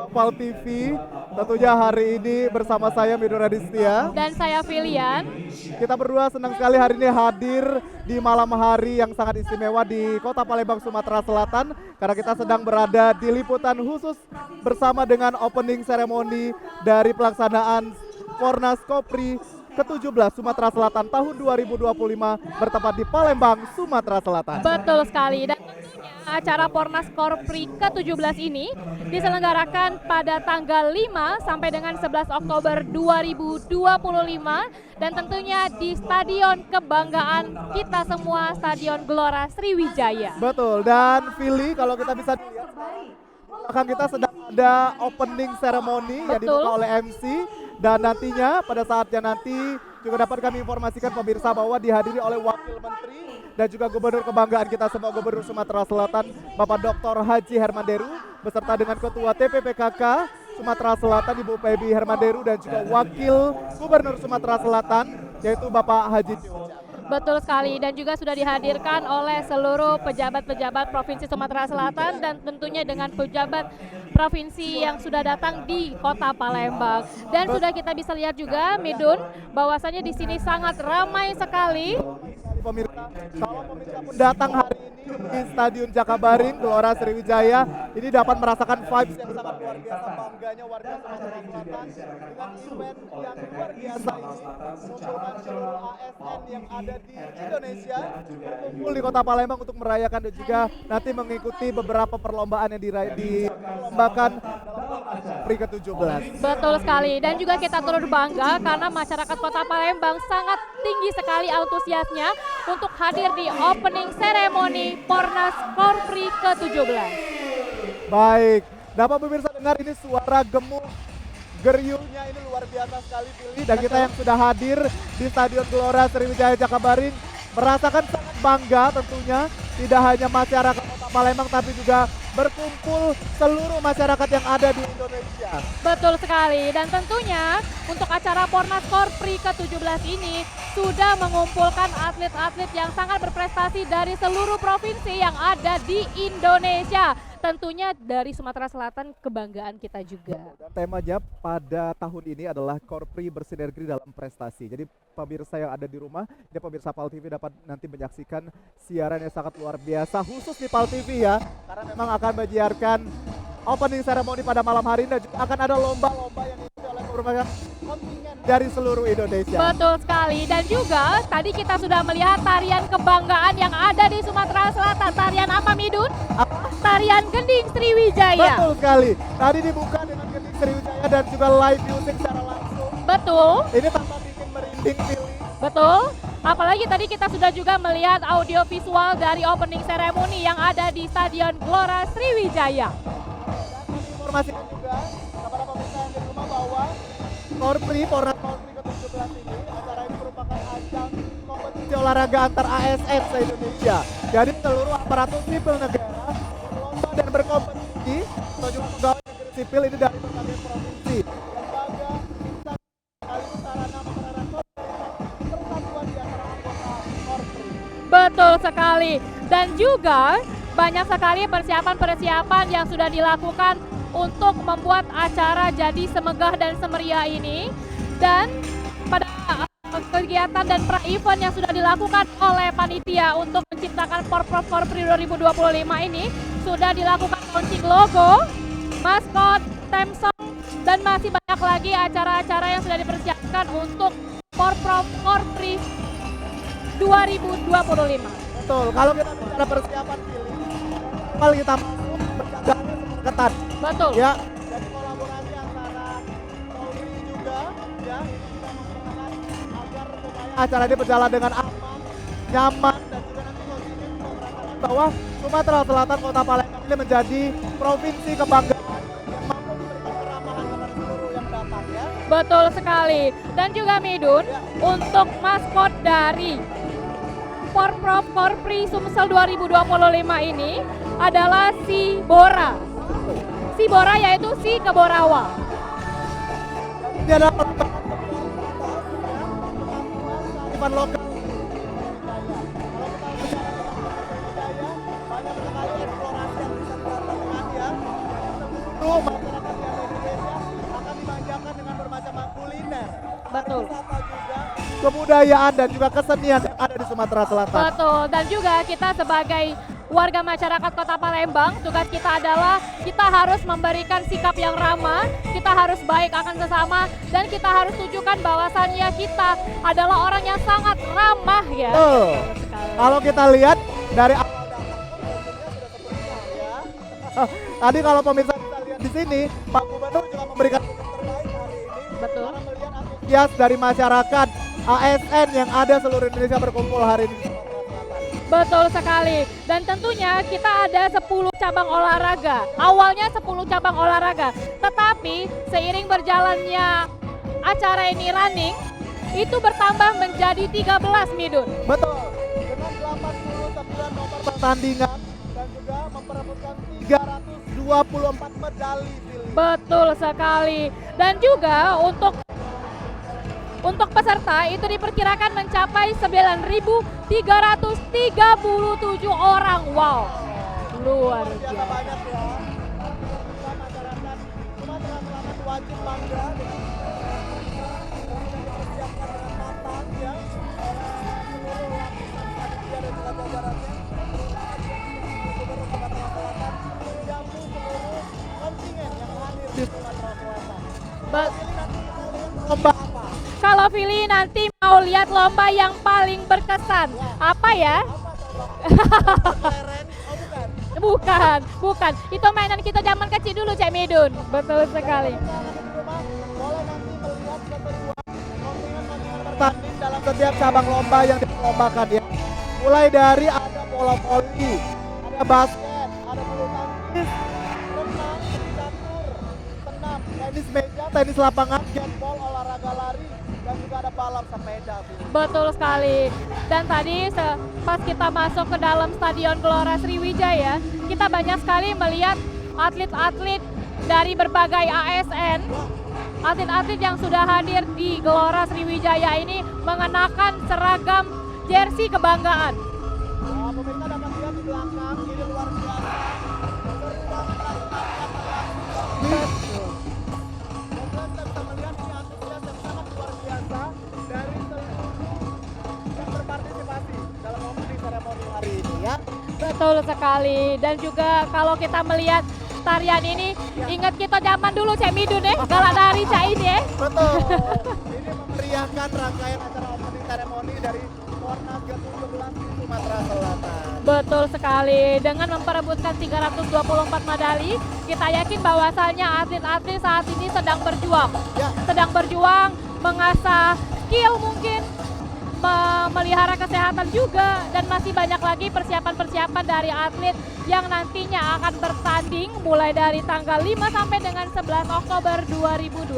Val TV, tentunya hari ini bersama saya Midun Radistia. Dan saya Filian. Kita berdua senang sekali hari ini hadir di malam hari yang sangat istimewa di Kota Palembang, Sumatera Selatan. Karena kita sedang berada di liputan khusus bersama dengan opening ceremony dari pelaksanaan Pornas Kopri ke-17 Sumatera Selatan tahun 2025 bertempat di Palembang, Sumatera Selatan. Betul sekali. Dan tentunya acara Pornas Kopri ke-17 ini diselenggarakan pada tanggal 5 sampai dengan 11 Oktober 2025 dan tentunya di Stadion Kebanggaan kita semua, Stadion Gelora Sriwijaya. Betul, dan Vili kalau kita bisa lihat akan kita sedang ada opening ceremony yang dibuka oleh MC. Dan nantinya pada saatnya nanti juga dapat kami informasikan pemirsa bahwa dihadiri oleh Wakil Menteri dan juga Gubernur Kebanggaan kita semua, Gubernur Sumatera Selatan Bapak Dr. Haji Hermanderu beserta dengan Ketua TPPKK Sumatera Selatan Ibu Pebi Hermanderu dan juga Wakil Gubernur Sumatera Selatan yaitu Bapak Haji Joja. Betul sekali, dan juga sudah dihadirkan oleh seluruh pejabat-pejabat Provinsi Sumatera Selatan dan tentunya dengan pejabat provinsi yang sudah datang di Kota Palembang. Dan sudah kita bisa lihat juga, Midun, bahwasanya di sini sangat ramai sekali. Pemirsa, kalau pemirsa pun datang hari ini di Stadion Jakabaring Gelora Sriwijaya, ini dapat merasakan vibes yang sangat luar biasa, bangganya warga Sumatera Selatan dengan event yang luar biasa ini mengumpulkan seluruh ASN yang ada di Indonesia berkumpul di Kota Palembang untuk merayakan dan juga nanti mengikuti beberapa perlombaan yang dilombakan Pri ke-17. Betul sekali, dan juga kita turut bangga karena masyarakat Kota Palembang sangat tinggi sekali antusiasnya untuk hadir di opening ceremony Pornas Kopri ke-17. Baik, dapat pemirsa dengar ini suara gemuk geryuhnya ini luar biasa sekali Pilih. Dan kita yang sudah hadir di Stadion Gelora Sriwijaya Jakabaring merasakan sangat bangga tentunya tidak hanya masyarakat Kota Palembang tapi juga berkumpul seluruh masyarakat yang ada di Indonesia. Betul sekali, dan tentunya untuk acara Pornas Kopri ke-17 ini sudah mengumpulkan atlet-atlet yang sangat berprestasi dari seluruh provinsi yang ada di Indonesia. Tentunya dari Sumatera Selatan kebanggaan kita juga. Dan temanya pada tahun ini adalah Kopri bersinergi dalam prestasi. Jadi pemirsa yang ada di rumah, ya pemirsa PAL TV dapat nanti menyaksikan siaran yang sangat luar biasa khusus di PAL TV ya. Karena memang akan menyiarkan opening ceremony pada malam hari ini dan juga akan ada lomba-lomba yang diikuti oleh berbagai kontingen dari seluruh Indonesia. Betul sekali, dan juga tadi kita sudah melihat tarian kebanggaan yang ada di Sumatera Selatan. Tarian apa, Midun? Tarian Gending Sriwijaya. Betul sekali. Tadi dibuka dengan Gending Sriwijaya dan juga live music secara langsung. Betul. Ini tanpa bikin merinding Pilih. Betul. Apalagi tadi kita sudah juga melihat audio visual dari opening ceremony yang ada di Stadion Gelora Sriwijaya. Dan informasikan juga kepada pemirsa yang di rumah bahwa Pornas Kopri ke-17 ini, acara ini merupakan ajang kompetisi olahraga antar ASN se-Indonesia. Jadi seluruh aparatur sipil negara berlomba dan berkompetisi atau juga pegawai negeri sipil ini dari berbagai provinsi. Lembaga, instansi, sekaligus sarana perairan persatuan di antara anggota Kopri. Betul sekali. Dan juga banyak sekali persiapan-persiapan yang sudah dilakukan untuk membuat acara jadi semegah dan semeriah ini. Dan pada kegiatan dan pra-event yang sudah dilakukan oleh panitia untuk menciptakan Porprov Kopri 2025 ini sudah dilakukan launching logo, maskot, theme song, dan masih banyak lagi acara-acara yang sudah dipersiapkan untuk Porprov Kopri 2025. Betul, kalau kita bicara persiapan Pilih, kalau kita masuk penjagaannya ketat. Betul. Ya, jadi kolaborasi antara Polri juga ya, ini kita mengusahakan agar supaya acara ini berjalan dengan aman, nyaman dan juga nanti kontingen bisa merasakan bahwa Sumatera Selatan Kota Palembang ini menjadi provinsi kebanggaan yang mampu memberikan keramahan kepada seluruh yang datang ya. Betul sekali. Dan juga Midun, untuk maskot dari Porprov Kopri Sumsel 2025 ini adalah si Bora. Si Bora yaitu si Keborawa. Ini adalah event lokal. Banyak sekali eksplorasi yang bisa dilakukan ya. kebudayaan dan juga kesenian yang ada di Sumatera Selatan. Betul, dan juga kita sebagai warga masyarakat Kota Palembang, tugas kita adalah kita harus memberikan sikap yang ramah, kita harus baik akan sesama, dan kita harus tunjukkan bahwasannya kita adalah orang yang sangat ramah ya. Betul. Betul sekali. Kalau kita lihat dari awal datang pun tentunya sudah sempurna ya. Tadi kalau pemirsa bisa lihat di sini, Pak Gubernur juga memberikan tugas terbaik hari ini. Betul. Karena melihat antusias dari masyarakat ASN yang ada seluruh Indonesia berkumpul hari ini. Betul sekali. Dan tentunya kita ada 10 cabang olahraga. Awalnya 10 cabang olahraga. Tetapi seiring berjalannya acara ini running, itu bertambah menjadi 13 Midun. Betul. Dengan 89 nomor pertandingan dan juga memperebutkan 324 medali. Billy. Betul sekali. Dan juga untuk peserta itu diperkirakan mencapai 9.337 orang. Wow, luar Biasa biasa. banyak ya. Kita masyarakat Sumatera Selatan wajib bangga dengan dipersiapkan dengan matang ya. Seluruh lapisan panitia dan juga jajarannya. Gubernur Sumatera Selatan menjamu seluruh kontingen yang hadir di Sumatera Selatan. Be- Jadi nanti kita lihat lomba apa? Kalau Vili nanti mau lihat lomba yang paling berkesan, apa ya? Lereng? Oh bukan. Bukan. Itu mainan kita zaman kecil dulu, Cek Midun. Betul sekali. Boleh nanti melihat keseruan kontingen-kontingen bertanding dalam setiap cabang lomba yang diperlombakan ya. Mulai dari ada bola voli, ada basket, ada bulu tangkis, renang, catur, senam, tenis meja, tenis lapangan, handball, olahraga lari, dan juga ada balap sepeda. Betul sekali. Dan tadi pas kita masuk ke dalam Stadion Gelora Sriwijaya, kita banyak sekali melihat atlet-atlet dari berbagai ASN. Atlet-atlet yang sudah hadir di Gelora Sriwijaya ini mengenakan seragam jersey kebanggaan. Pemirsa dapat lihat di belakang, ini luar biasa. Seru banget. Dan kita bisa melihat ini antusias yang sangat luar biasa dari seluruh yang berpartisipasi dalam opening ceremony hari ini ya. Betul sekali. Dan juga kalau kita melihat tarian ini, ingat kita zaman dulu Cek Midun ya, galak nari Cak ini ya. Betul. Ini memeriahkan rangkaian acara opening ceremony dari Pornas ke-17 di Sumatera Selatan. Betul sekali. Dengan memperebutkan 324 medali, kita yakin bahwasannya atlet-atlet saat ini sedang berjuang. Ya. Sedang berjuang, mengasah skill mungkin, memelihara kesehatan juga, dan masih banyak lagi persiapan-persiapan dari atlet yang nantinya akan bertanding mulai dari tanggal 5 sampai dengan 11 Oktober 2020.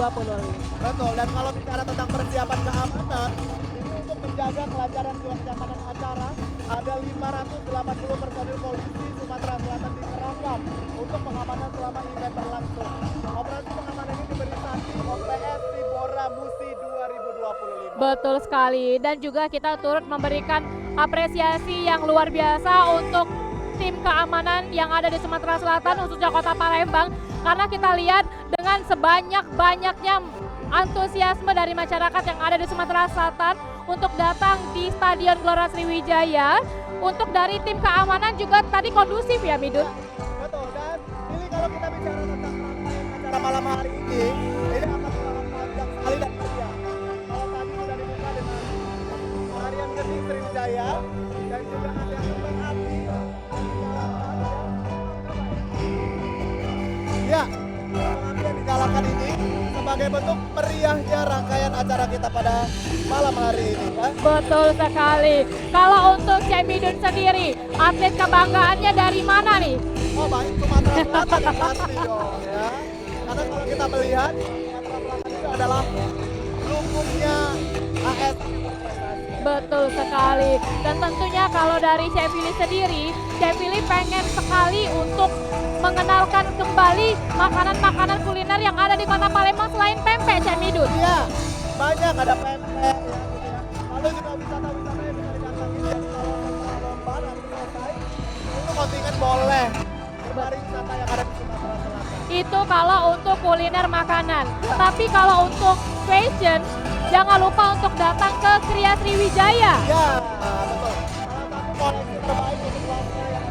Betul, dan kalau bicara tentang persiapan keamanan, ini untuk menjaga kelancaran keamanan acara, ada 580 personil polisi Sumatera Selatan dikerahkan untuk pengamanan selama event berlangsung. Operasi pengamanan ini diberi sanksi OPS Sibora Musi 2025. Betul sekali. Dan juga kita turut memberikan apresiasi yang luar biasa untuk tim keamanan yang ada di Sumatera Selatan, khususnya Kota Palembang, karena kita lihat dengan sebanyak-banyaknya antusiasme dari masyarakat yang ada di Sumatera Selatan untuk datang di Stadion Gelora Sriwijaya. Untuk dari tim keamanan juga tadi kondusif ya Midun. Betul, dan ini kalau kita bicara tentang rangkaian acara malam hari ini akan sangat panjang sekali dan meriah. Kalau tadi sudah dibuka dengan Harian Gening Sriwijaya dan juga ada yang kembang api. Ya, kembang api yang dinyalakan ini sebagai bentuk meriahnya rangkaian acara kita pada malam hari ini ya. Betul sekali. Kalau untuk Cek Midun sendiri, atlet kebanggaannya dari mana nih? Oh baik, Sumatera Selatan yang pasti dong ya. Karena kalau kita melihat Sumatera Selatan itu adalah lumbungnya AS. Betul sekali. Dan tentunya kalau dari Chef Willy sendiri, Chef Willy pengen sekali untuk mengenalkan kembali makanan-makanan kuliner yang ada di Kota Palembang selain pempek, Chef Midun. Iya, banyak ada pempek ya gitu ya. Lalu juga wisata-wisata yang bisa didatangi jadi kalau setelah lomba nanti selesai itu kontingen boleh berlari wisata yang ada di Sumatera Selatan. Itu kalau untuk kuliner makanan. Tapi kalau untuk fashion, jangan lupa untuk datang ke Kria Sriwijaya. Ya, betul. Salah satu koleksi terbaik untuk kelasnya yang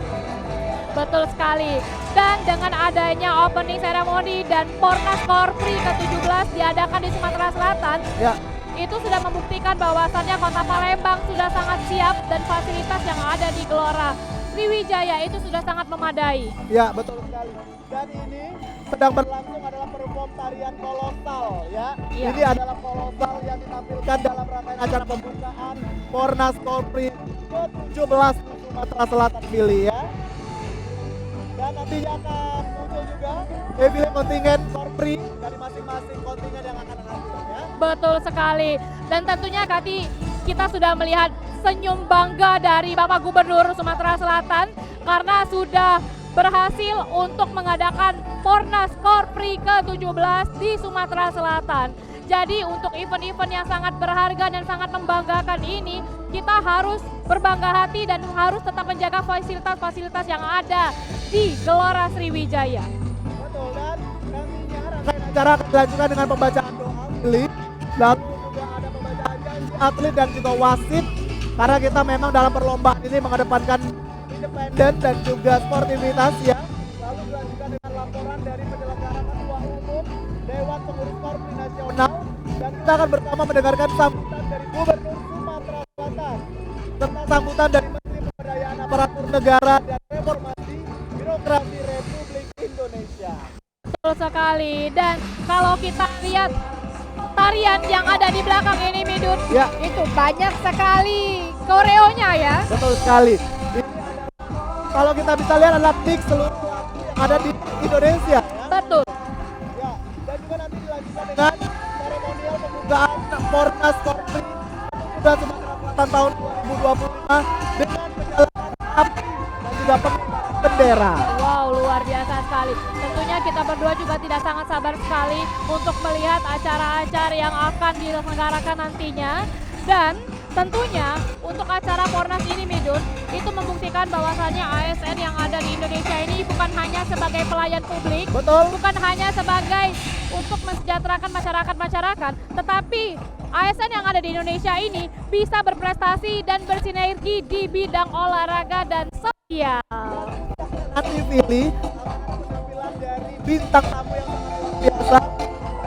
Betul sekali. Dan dengan adanya opening ceremony dan Pornas Korpri ke-17 diadakan di Sumatera Selatan, ya, itu sudah membuktikan bahwasannya Kota Palembang sudah sangat siap dan fasilitas yang ada di Gelora Sriwijaya itu sudah sangat memadai. ya, betul sekali. Dan ini sedang berlangsung adalah perform tarian kolosal ya. Iya. Ini adalah kolosal yang ditampilkan dalam rangkaian acara pembukaan Pornas Korpri ke-17 Sumatera Selatan Billy ya. Dan nantinya akan muncul juga defile kontingen Korpri dari masing-masing kontingen yang akan hadir ya. Betul sekali. Dan tentunya kita sudah melihat senyum bangga dari Bapak Gubernur Sumatera Selatan karena sudah berhasil untuk mengadakan Pornas Korpri ke-17 di Sumatera Selatan. Jadi untuk event-event yang sangat berharga dan sangat membanggakan ini, kita harus berbangga hati dan harus tetap menjaga fasilitas-fasilitas yang ada di Gelora Sriwijaya. Betul, dan nantinya rangkaian acara akan dilanjutkan dengan pembacaan doa Billy. Lalu juga ada pembacaan janji atlet dan juga wasit. Karena kita memang dalam perlombaan ini mengedepankan independen dan juga sportivitas ya. Lalu dilanjutkan dengan laporan dari penyelenggara ketua umum Dewan Pengurus Korpri Nasional, dan kita akan bersama mendengarkan sambutan dari Gubernur Sumatera Selatan serta sambutan dari Menteri Pemberdayaan Aparatur Negara dan Reformasi Birokrasi Republik Indonesia. Betul sekali. Dan kalau kita lihat tarian yang ada di belakang ini, Midun, Ya. itu banyak sekali koreonya ya. Betul sekali. Ini adalah, kalau kita bisa lihat adalah mix seluruh lagu yang ada di Indonesia. Ya. Betul. Ya. Dan juga nanti dilanjutkan dengan seremonial pembukaan Pornas Korpri ke Sumatera Selatan tahun 2025 dengan penjalanan api dan juga pengibaran bendera. Wow, luar biasa sekali. Tentunya kita berdua juga tidak sangat sabar sekali untuk melihat acara-acara yang akan diselenggarakan nantinya. Dan tentunya untuk acara Pornas ini, Midun, itu membuktikan bahwasannya ASN yang ada di Indonesia ini bukan hanya sebagai pelayan publik, Betul. bukan hanya sebagai untuk mensejahterakan masyarakat, tetapi ASN yang ada di Indonesia ini bisa berprestasi dan bersinergi di bidang olahraga dan sosial. Nanti pilih penampilan dari bintang tamu yang sangat luar biasa.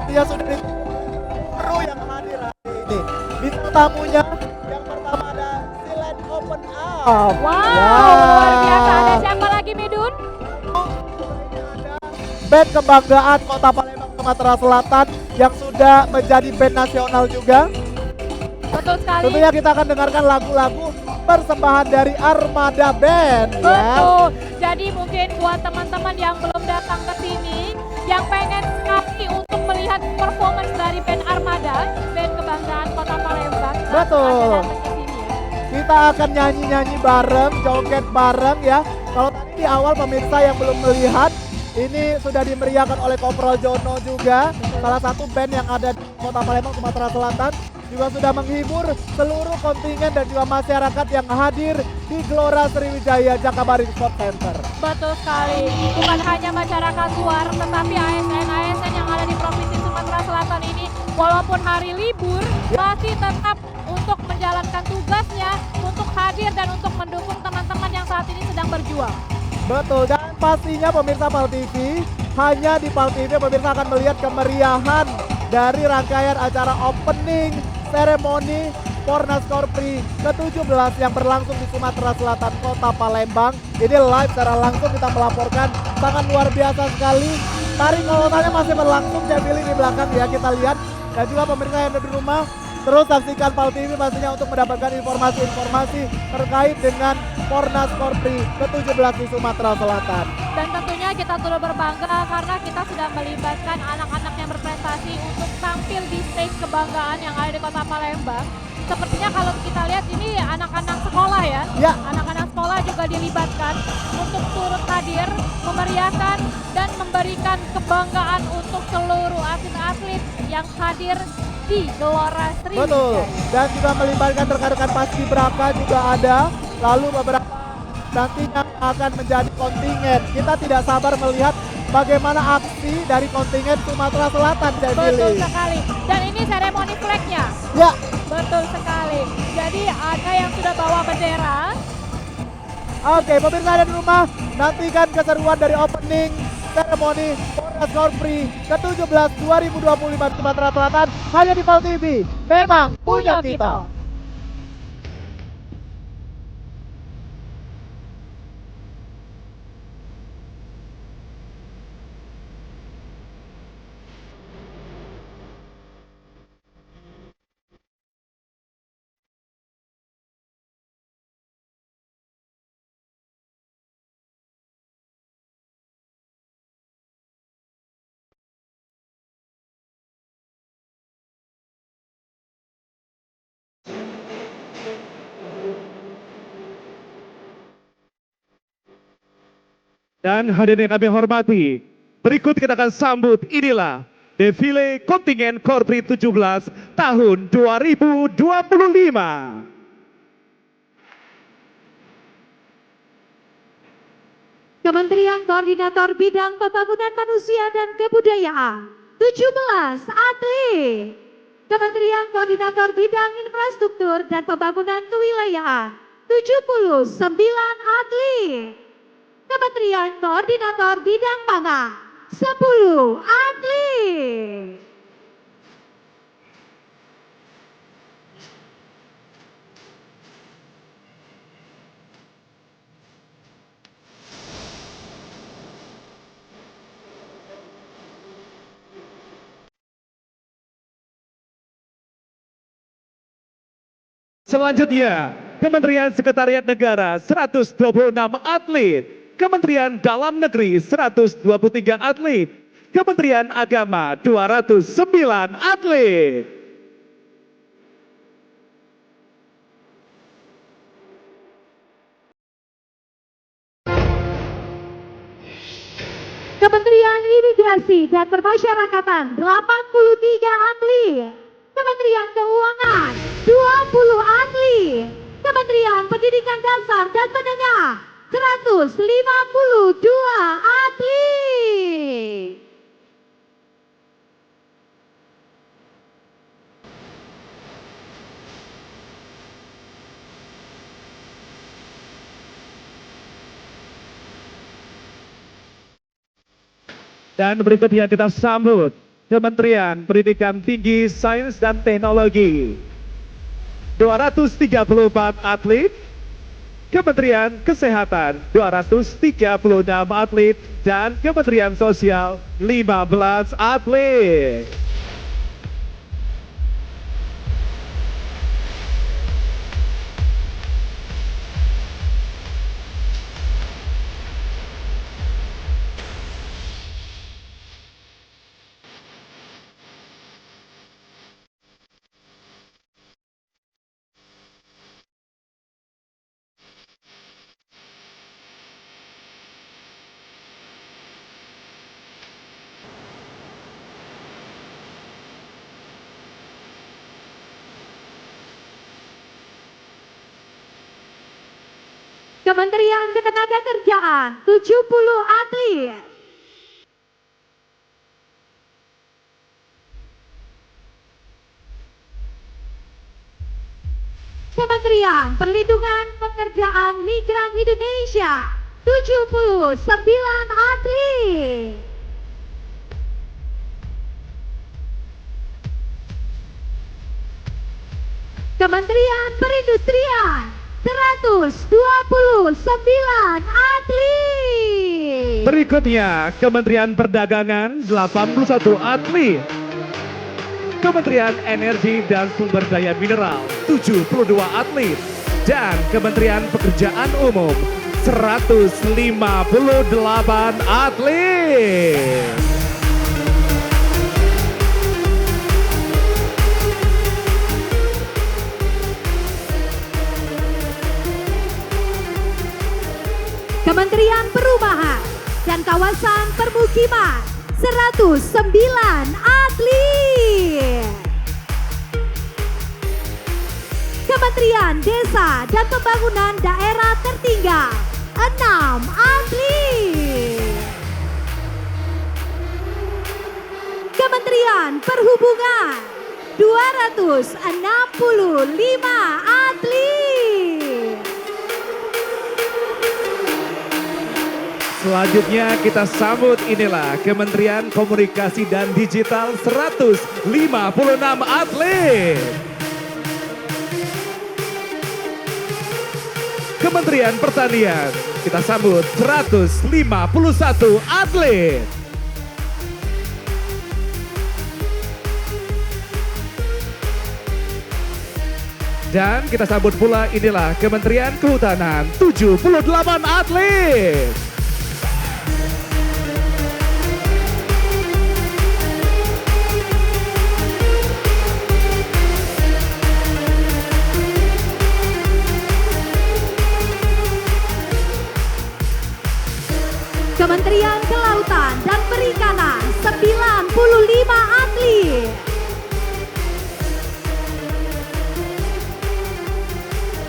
Dia sudah ditunggu yang hadir hari ini. Bintang tamunya yang pertama ada Silat Open Up. Wow, Ya. luar biasa. Ada siapa lagi, Midun? Ini ada band kebanggaan Kota Palembang Sumatera Selatan yang sudah menjadi band nasional juga. Betul sekali. Tentunya kita akan dengarkan lagu-lagu persembahan dari Armada Band. Ya. Betul. Jadi mungkin buat teman-teman yang belum datang ke sini, yang pengen sekali untuk melihat performance dari band Armada, band kebanggaan Kota Palembang, Betul. langsung aja datang ke sini ya. Kita akan nyanyi-nyanyi bareng, joget bareng ya. Kalau tadi di awal pemirsa yang belum melihat, ini sudah dimeriahkan oleh Kopral Jono juga, salah satu band yang ada di Kota Palembang, Sumatera Selatan, juga sudah menghibur seluruh kontingen dan juga masyarakat yang hadir di Gelora Sriwijaya Jakabaring Sport Center. Betul sekali. Bukan hanya masyarakat luar, tetapi ASN-ASN yang ada di Provinsi Sumatera Selatan ini, walaupun hari libur, masih tetap untuk menjalankan tugasnya, untuk hadir dan untuk mendukung teman-teman yang saat ini sedang berjuang. Betul, dan pastinya pemirsa PAL TV, hanya di PAL TV pemirsa akan melihat kemeriahan dari rangkaian acara opening seremoni Pornas Korpri ke-17 yang berlangsung di Sumatera Selatan, Kota Palembang. Ini live secara langsung kita melaporkan, sangat luar biasa sekali. Tari kolosalnya masih berlangsung, saya pilih di belakang ya, kita lihat. Dan juga pemirsa yang ada di rumah, terus saksikan PAL TV pastinya untuk mendapatkan informasi-informasi terkait dengan Pornas Korpri ke-17 di Sumatera Selatan. Dan tentunya kita turut berbangga karena kita sudah melibatkan anak-anak yang berprestasi untuk tampil di stage kebanggaan yang ada di Kota Palembang. Sepertinya kalau kita lihat ini anak-anak sekolah ya. Ya. Anak-anak sekolah juga dilibatkan untuk turut hadir, memeriahkan dan memberikan kebanggaan untuk seluruh atlet-atlet yang hadir di Gelora Sriwijaya. Betul, dan juga melibatkan rekan-rekan paskibraka juga ada, lalu beberapa nantinya akan menjadi kontingen. Kita tidak sabar melihat bagaimana aksi dari kontingen Sumatera Selatan, Teh Betul Fili. sekali. Dan ini seremoni flagnya. Ya, Betul sekali. Jadi ada yang sudah bawa bendera. oke, pemirsa ada di rumah, nantikan keseruan dari opening seremoni Polres Grand Prix ke-17 2025 Sumatera Selatan hanya di Val TV. Memang punya kita. Dan hadirin yang kami hormati, berikut kita akan sambut inilah defile kontingen Grand Prix 17 tahun 2025. Kementerian Koordinator Bidang Pembangunan Manusia dan Kebudayaan 17 atlet. Kementerian Koordinator Bidang Infrastruktur dan Pembangunan Kewilayahan 79 atlet. Kementerian Koordinator Bidang Pangan 10 atlet. Selanjutnya, Kementerian Sekretariat Negara 126 atlet, Kementerian Dalam Negeri 123 atlet, Kementerian Agama 209 atlet. Kementerian Imigrasi dan Permasyarakatan 83 atlet. Kementerian Keuangan 20 atlet. Kementerian Pendidikan Dasar dan Menengah 152 atlet. Dan berikutnya kita sambut Kementerian Pendidikan Tinggi, Sains dan Teknologi 234 atlet, Kementerian Kesehatan 236 atlet, dan Kementerian Sosial 15 atlet. Kementerian Ketenagakerjaan 70 atlet. Kementerian Perlindungan Pekerjaan Migran Indonesia 79 atlet. Kementerian Perindustrian 129 atlet. Berikutnya, Kementerian Perdagangan 81 atlet, Kementerian Energi dan Sumber Daya Mineral 72 atlet, dan Kementerian Pekerjaan Umum 158 atlet. Kementerian Perumahan dan Kawasan Permukiman 109 atlet. Kementerian Desa dan Pembangunan Daerah Tertinggal 6 atlet. Perhubungan 265 atlet. Selanjutnya kita sambut inilah Kementerian Komunikasi dan Digital 156 atlet. Kementerian Pertanian kita sambut 151 atlet. Dan kita sambut pula inilah Kementerian Kehutanan 78 atlet. Kementerian Kelautan dan Perikanan 95 atlet.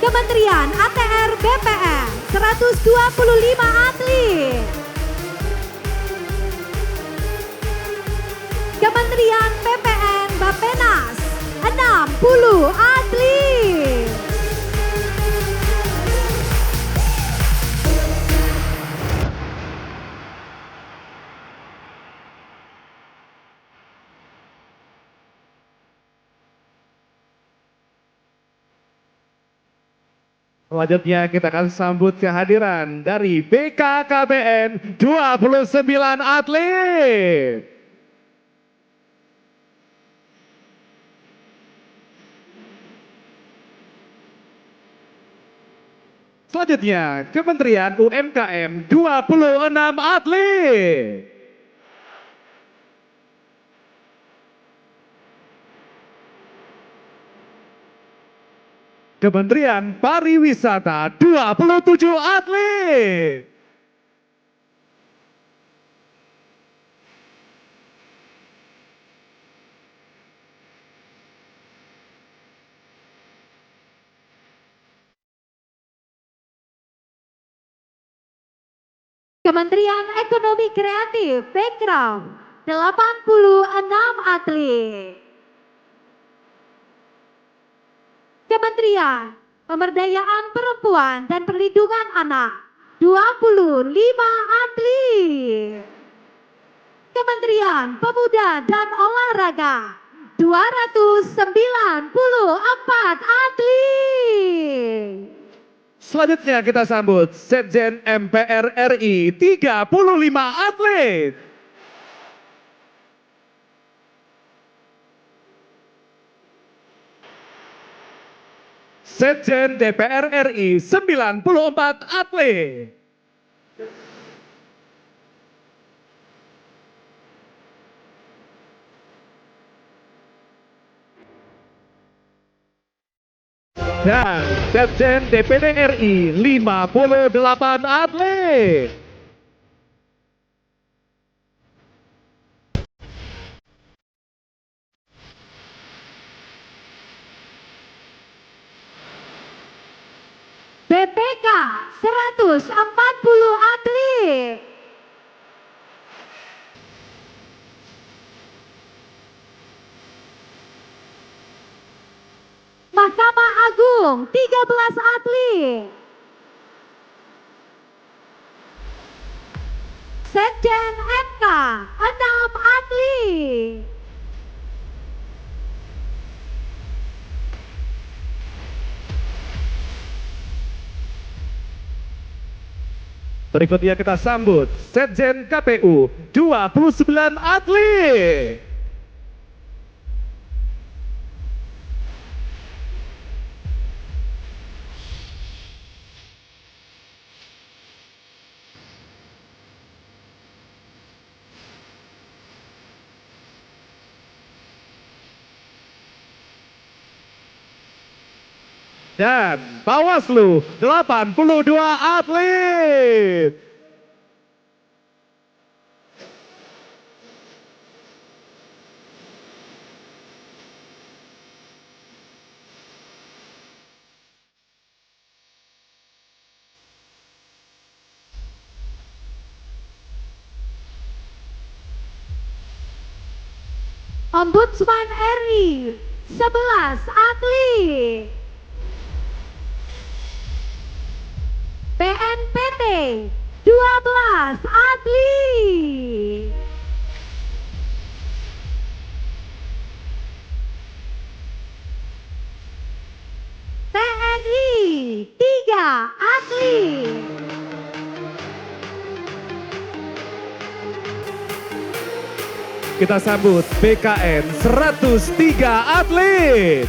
Kementerian ATR BPN 125 atlet. Kementerian PPN Bappenas 60 atlet. Selanjutnya kita akan sambut kehadiran dari BKKBN 29 atlet. Selanjutnya Kementerian UMKM 26 atlet. Kementerian Pariwisata 27 atlet. Kementerian Ekonomi Kreatif Background 86 atlet. Kementerian Pemberdayaan Perempuan dan Perlindungan Anak 25 atlet. Kementerian Pemuda dan Olahraga 294 atlet. Selanjutnya kita sambut Sekjen MPR RI 35 atlet. Sekjen DPR RI 94 atlet. Dan Sekjen DPD RI 58 atlet. BPK 140 atlet. Mahkamah Agung 13 atlet. Sekjen MK 6 atlet. Berikutnya kita sambut Sekjen KPU 29 atlet. Dan Bawaslu 82 atlet. Ombudsman RI 11 atlet. BNPT 12 atlet. TNI 3 atlet. Kita sambut BKN 103 atlet.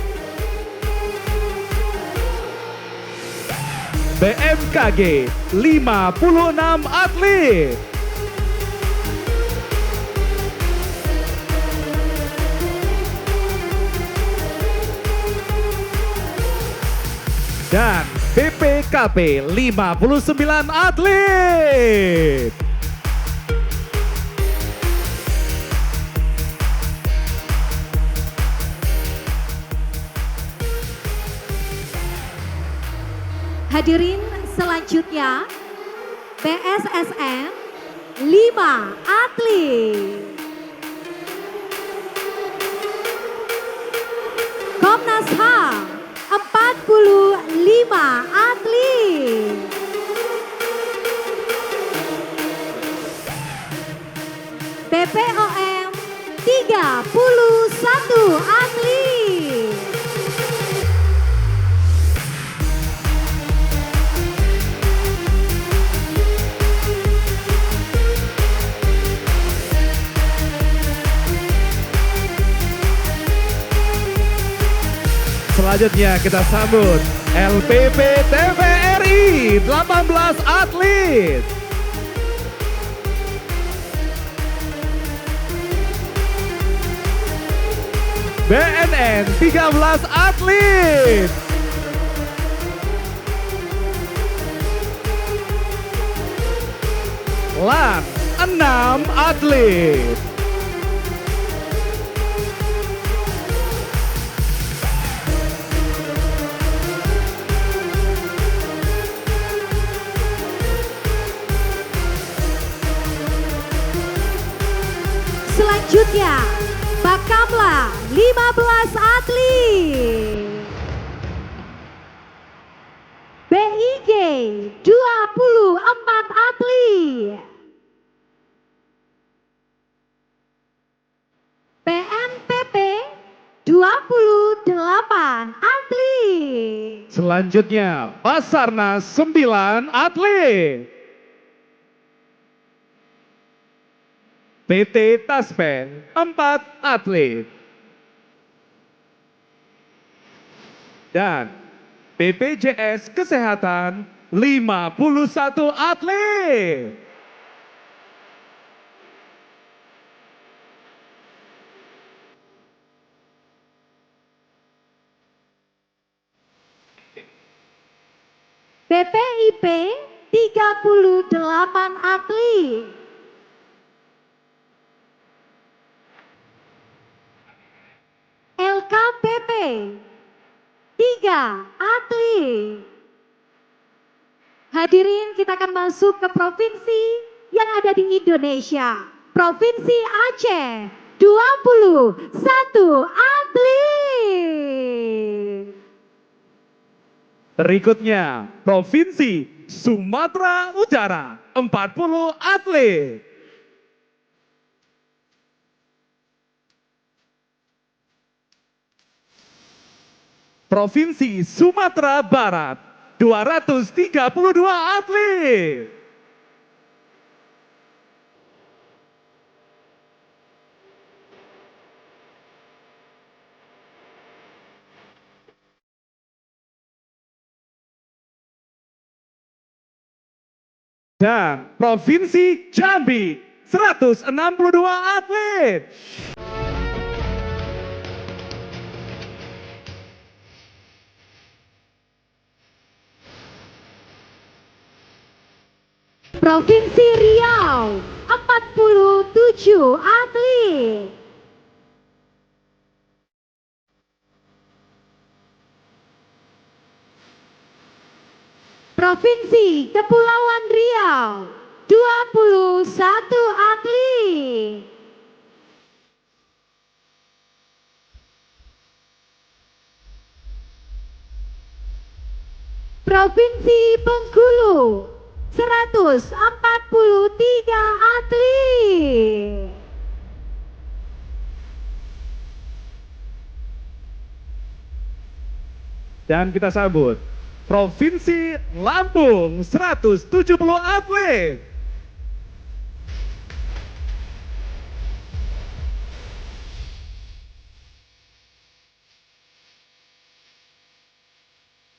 BMKG 56 atlet. Dan BPKP 59 atlet. Hadirin selanjutnya BSSN 5 atlet. Komnas HAM 45 atlet. BPOM 31 atlet. Selanjutnya kita sambut LPP TVRI 18 atlet. BNN 13 atlet. LAN 6 atlet. Selanjutnya Bakamla 15 atlet. BIG 24 atlet. BNPP 28 atlet. Selanjutnya Basarnas 9 atlet. PT Taspen 4 atlet. Dan BPJS Kesehatan 51 atlet. BPIP 38 atlet. LKPP 3 atlet. Hadirin, kita akan masuk ke provinsi yang ada di Indonesia. Provinsi Aceh 21 atlet. Berikutnya Provinsi Sumatera Utara 40 atlet. Provinsi Sumatera Barat 232 atlet. Dan Provinsi Jambi 162 atlet. Provinsi Riau 47 atlet. Provinsi Kepulauan Riau 21 atlet. Provinsi Bengkulu 143 atlet. Dan kita sambut Provinsi Lampung 170 atlet.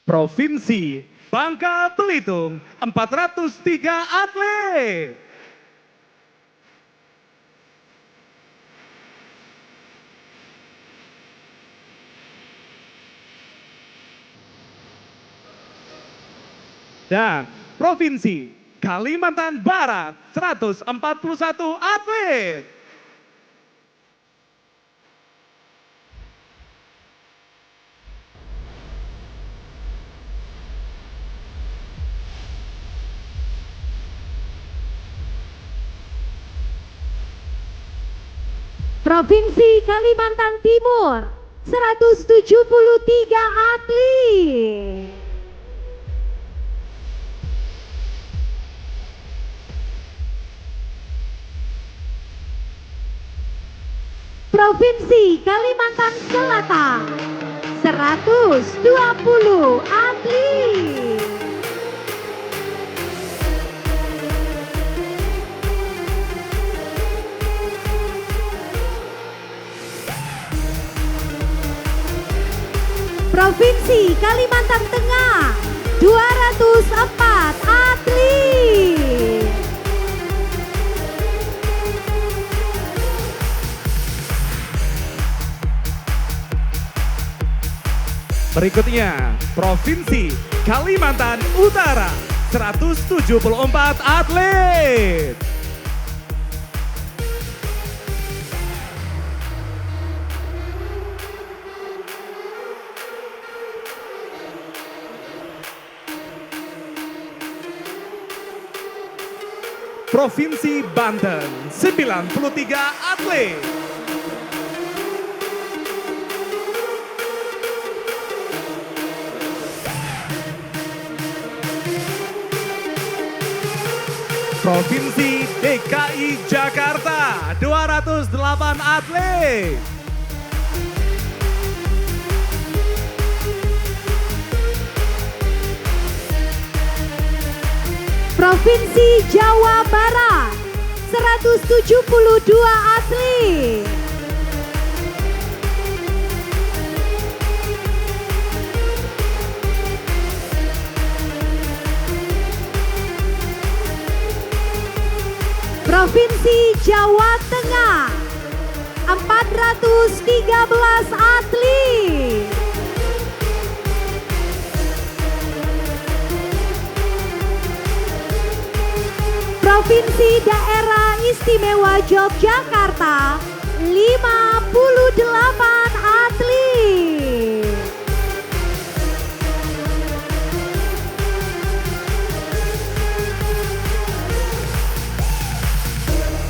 Provinsi Bangka Belitung 403 atlet. Dan Provinsi Kalimantan Barat 141 atlet. Provinsi Kalimantan Timur 173 atlet. Provinsi Kalimantan Selatan 120 atlet. Provinsi Kalimantan Tengah 204 atlet. Berikutnya Provinsi Kalimantan Utara 174 atlet. Provinsi Banten 93 atlet. Provinsi DKI Jakarta 208 atlet. Provinsi Jawa Barat 172 atlet. Provinsi Jawa Tengah 413 atlet. Provinsi Daerah Istimewa Yogyakarta 58 atlet.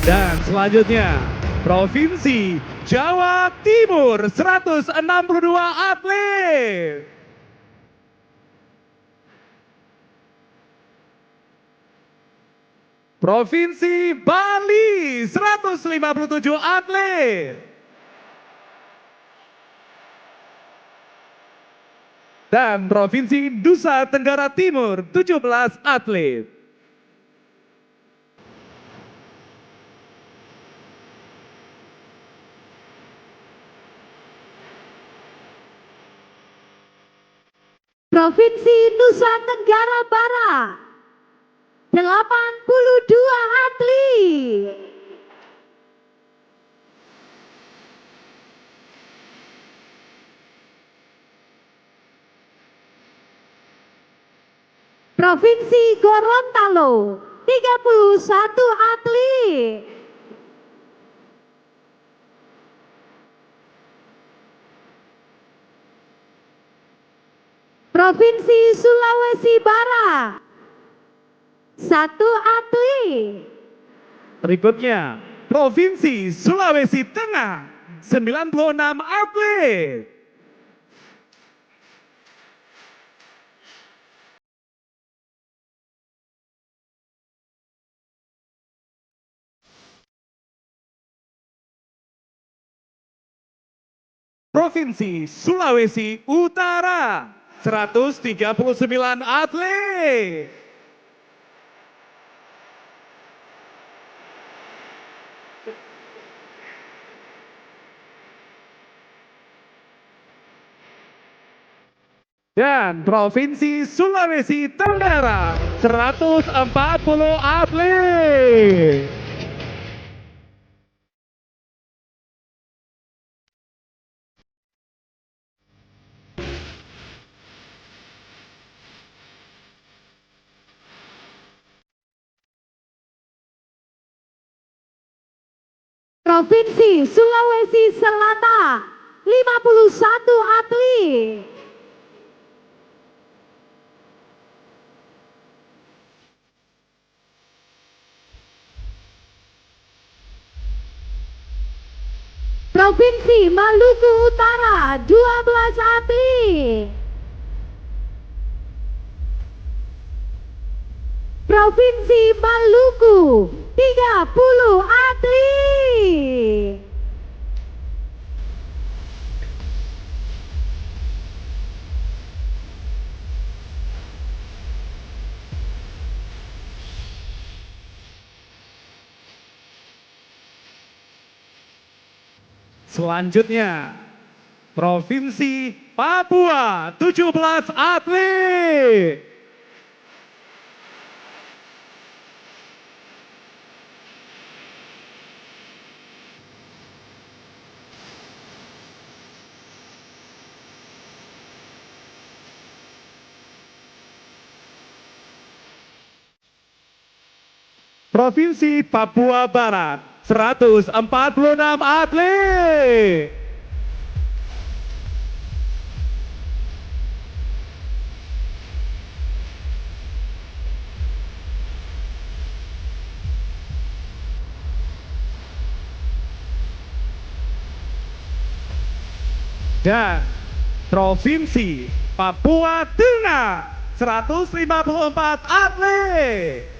Dan selanjutnya Provinsi Jawa Timur 162 atlet. Provinsi Bali 157 atlet. Dan Provinsi Nusa Tenggara Timur 17 atlet. Provinsi Nusa Tenggara Barat 82 atlet. Provinsi Gorontalo 31 atlet. Provinsi Sulawesi Barat 1 atlet. Berikutnya Provinsi Sulawesi Tengah 96 atlet. Provinsi Sulawesi Utara 139 atlet. Dan Provinsi Sulawesi Tenggara 140 atlet. Provinsi Sulawesi Selatan 51 atlet. Provinsi Maluku Utara 12 atlet. Provinsi Maluku 30 atlet. Selanjutnya, Provinsi Papua 17 atlet. Provinsi Papua Barat 146 atlet. Dan Provinsi Papua Tengah 154 atlet.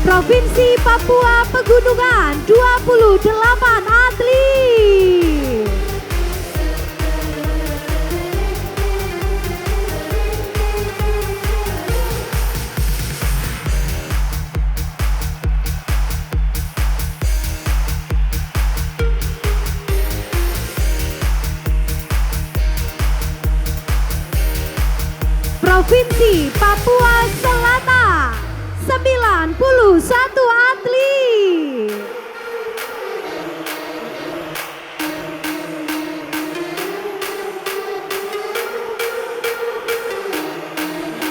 Provinsi Papua Pegunungan 28 atlet. Provinsi Papua Selatan 91 atlet.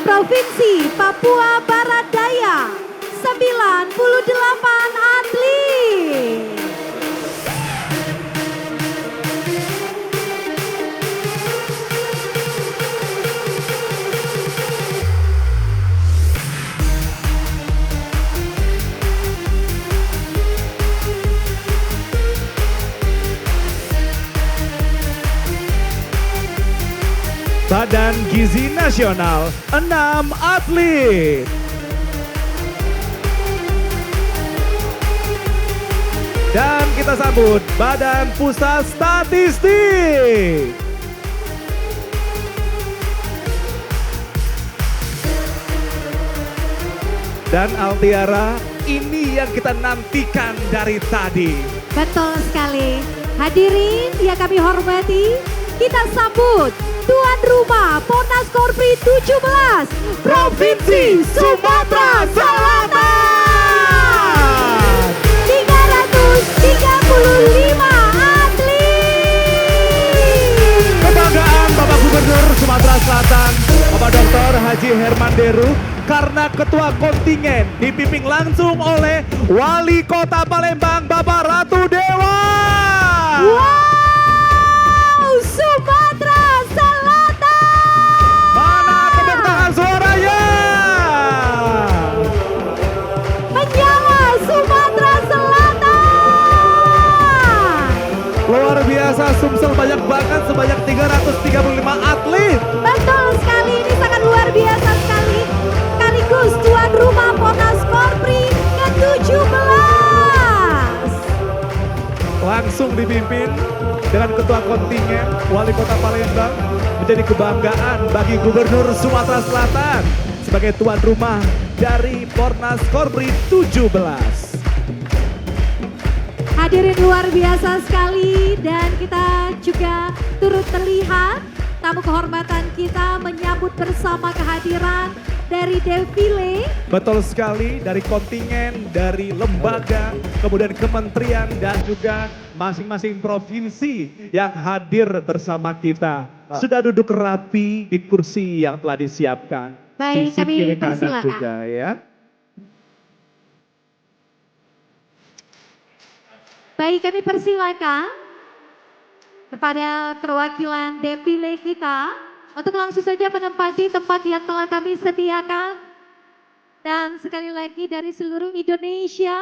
Provinsi Papua Barat Daya 98 atlet. Badan Gizi Nasional 6 atlet. Dan kita sambut Badan Pusat Statistik. Dan Altiara, ini yang kita nantikan dari tadi. Betul sekali. Hadirin yang kami hormati, kita sambut tuan rumah Ponas Korpri 17 Provinsi Sumatera Selatan 335 atlet. Kebanggaan Bapak Gubernur Sumatera Selatan, Bapak Dr. Haji Herman Deru, karena ketua kontingen dipimpin langsung oleh Wali Kota Palembang Bapak Ratu Dewa. Wow, Sumatera Selatan. Mana tepuk tangan suaranya? Menyala Sumatera Selatan. Luar biasa Sumsel banyak banget sebanyak 335 atlet. Betul sekali, ini sangat luar biasa sekali. Sekaligus tuan rumah Pornas Korpri ke-17. Langsung dipimpin dengan ketua kontingen Wali Kota Palembang, menjadi kebanggaan bagi Gubernur Sumatera Selatan sebagai tuan rumah dari Pornas Korpri 17. Hadirin luar biasa sekali dan kita juga turut terlihat tamu kehormatan kita menyambut bersama kehadiran dari defile. Betul sekali, dari kontingen, dari lembaga, kemudian kementerian dan juga masing-masing provinsi yang hadir bersama kita. Sudah duduk rapi di kursi yang telah disiapkan. Baik, Sisi kami kiri kanan persilakan. juga ya. Baik, kami persilakan kepada perwakilan defile kita untuk langsung saja menempati tempat yang telah kami sediakan. Dan sekali lagi dari seluruh Indonesia,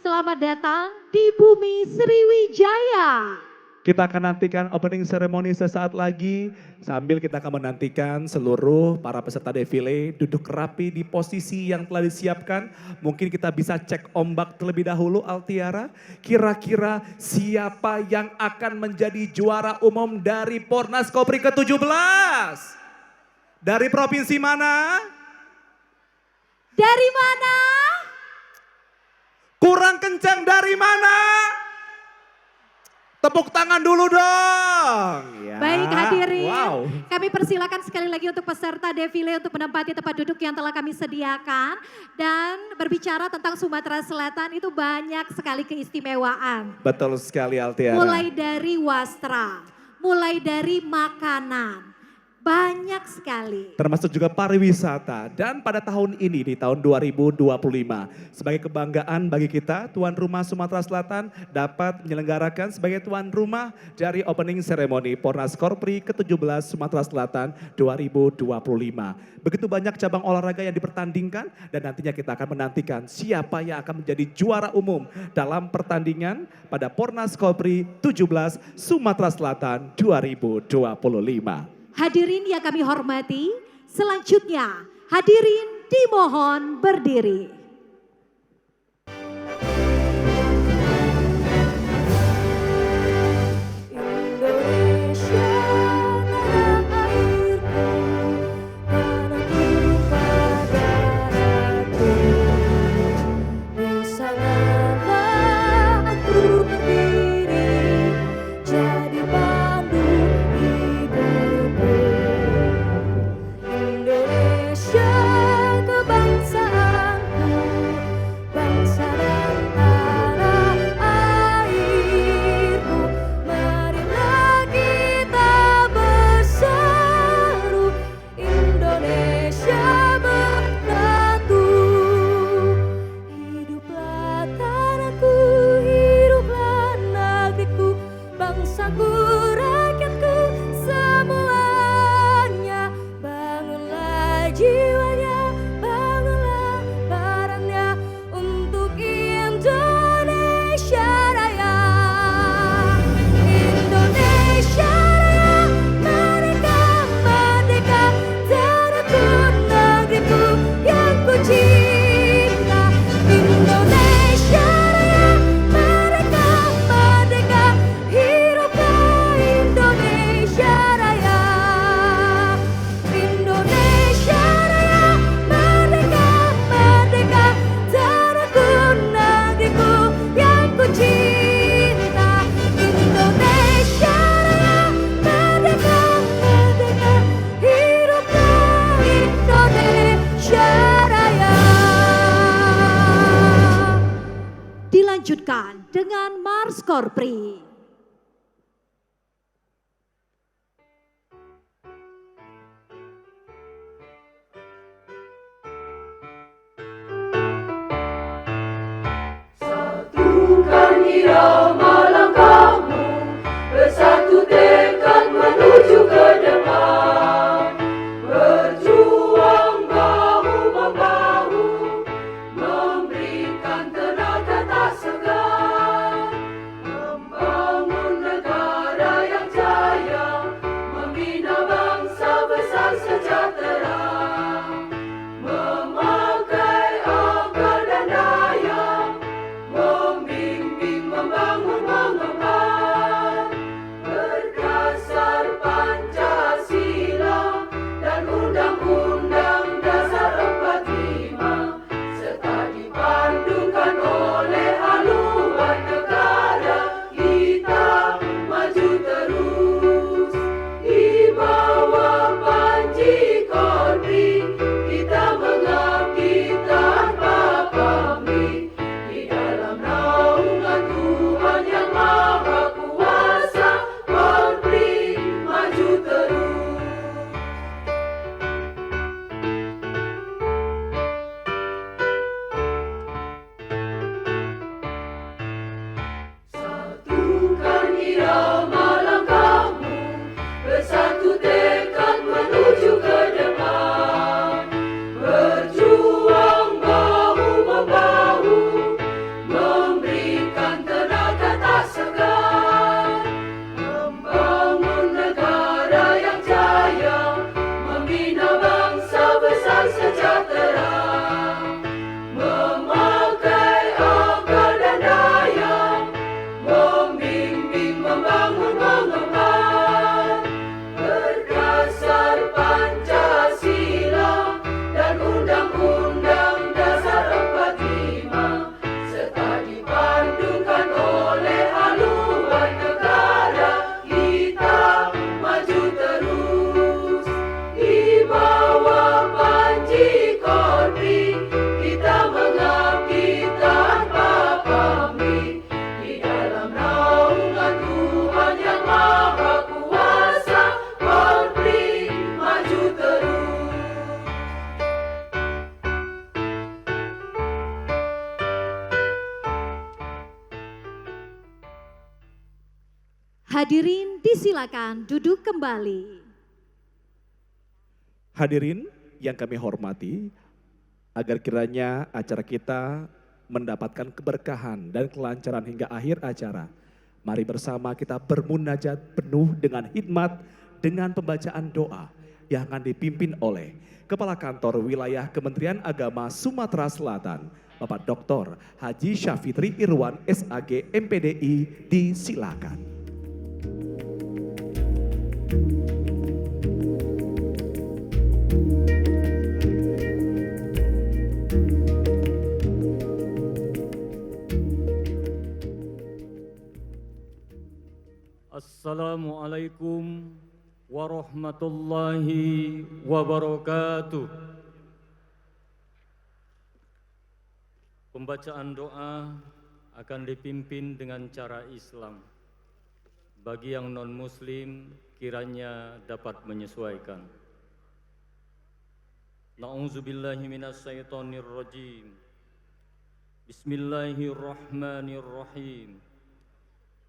selamat datang di bumi Sriwijaya. Kita akan nantikan opening ceremony sesaat lagi, sambil kita akan menantikan seluruh para peserta defile duduk rapi di posisi yang telah disiapkan. Mungkin kita bisa cek ombak terlebih dahulu, Altiara. Kira-kira siapa yang akan menjadi juara umum dari Pornas Korpri ke-17? Dari provinsi mana? Dari mana? Kurang kencang dari mana? Tepuk tangan dulu dong. Ya. Baik hadirin, Wow. kami persilakan sekali lagi untuk peserta defile untuk menempati tempat duduk yang telah kami sediakan. Dan berbicara tentang Sumatera Selatan itu banyak sekali keistimewaan. Betul sekali Altiara. Mulai dari wastra, mulai dari makanan, banyak sekali. Termasuk juga pariwisata. Dan pada tahun ini, di tahun 2025, sebagai kebanggaan bagi kita, tuan rumah Sumatera Selatan dapat menyelenggarakan sebagai tuan rumah dari opening ceremony Pornas Korpri ke-17 Sumatera Selatan 2025. Begitu banyak cabang olahraga yang dipertandingkan dan nantinya kita akan menantikan siapa yang akan menjadi juara umum dalam pertandingan pada Pornas Korpri 17 Sumatera Selatan 2025. Hadirin yang kami hormati, selanjutnya hadirin dimohon berdiri. Dilanjutkan dengan Mars Korpri. Satukan irama langkahmu, bersatu tekad menuju ke depan. Berjuang bahu-membahu, memberikan tenaga tak segan. Hadirin disilakan duduk kembali. Hadirin yang kami hormati, agar kiranya acara kita mendapatkan keberkahan dan kelancaran hingga akhir acara, mari bersama kita bermunajat penuh dengan hikmat dengan pembacaan doa yang akan dipimpin oleh Kepala Kantor Wilayah Kementerian Agama Sumatera Selatan, Bapak Dr. Haji Syafitri Irwan SAG MPDI, disilakan. Assalamualaikum warahmatullahi wabarakatuh. Pembacaan doa akan dipimpin dengan cara Islam. Bagi yang non-muslim kiranya dapat menyesuaikan. Na'udzubillahi minasyaitonirrajim. Bismillahirrahmanirrahim.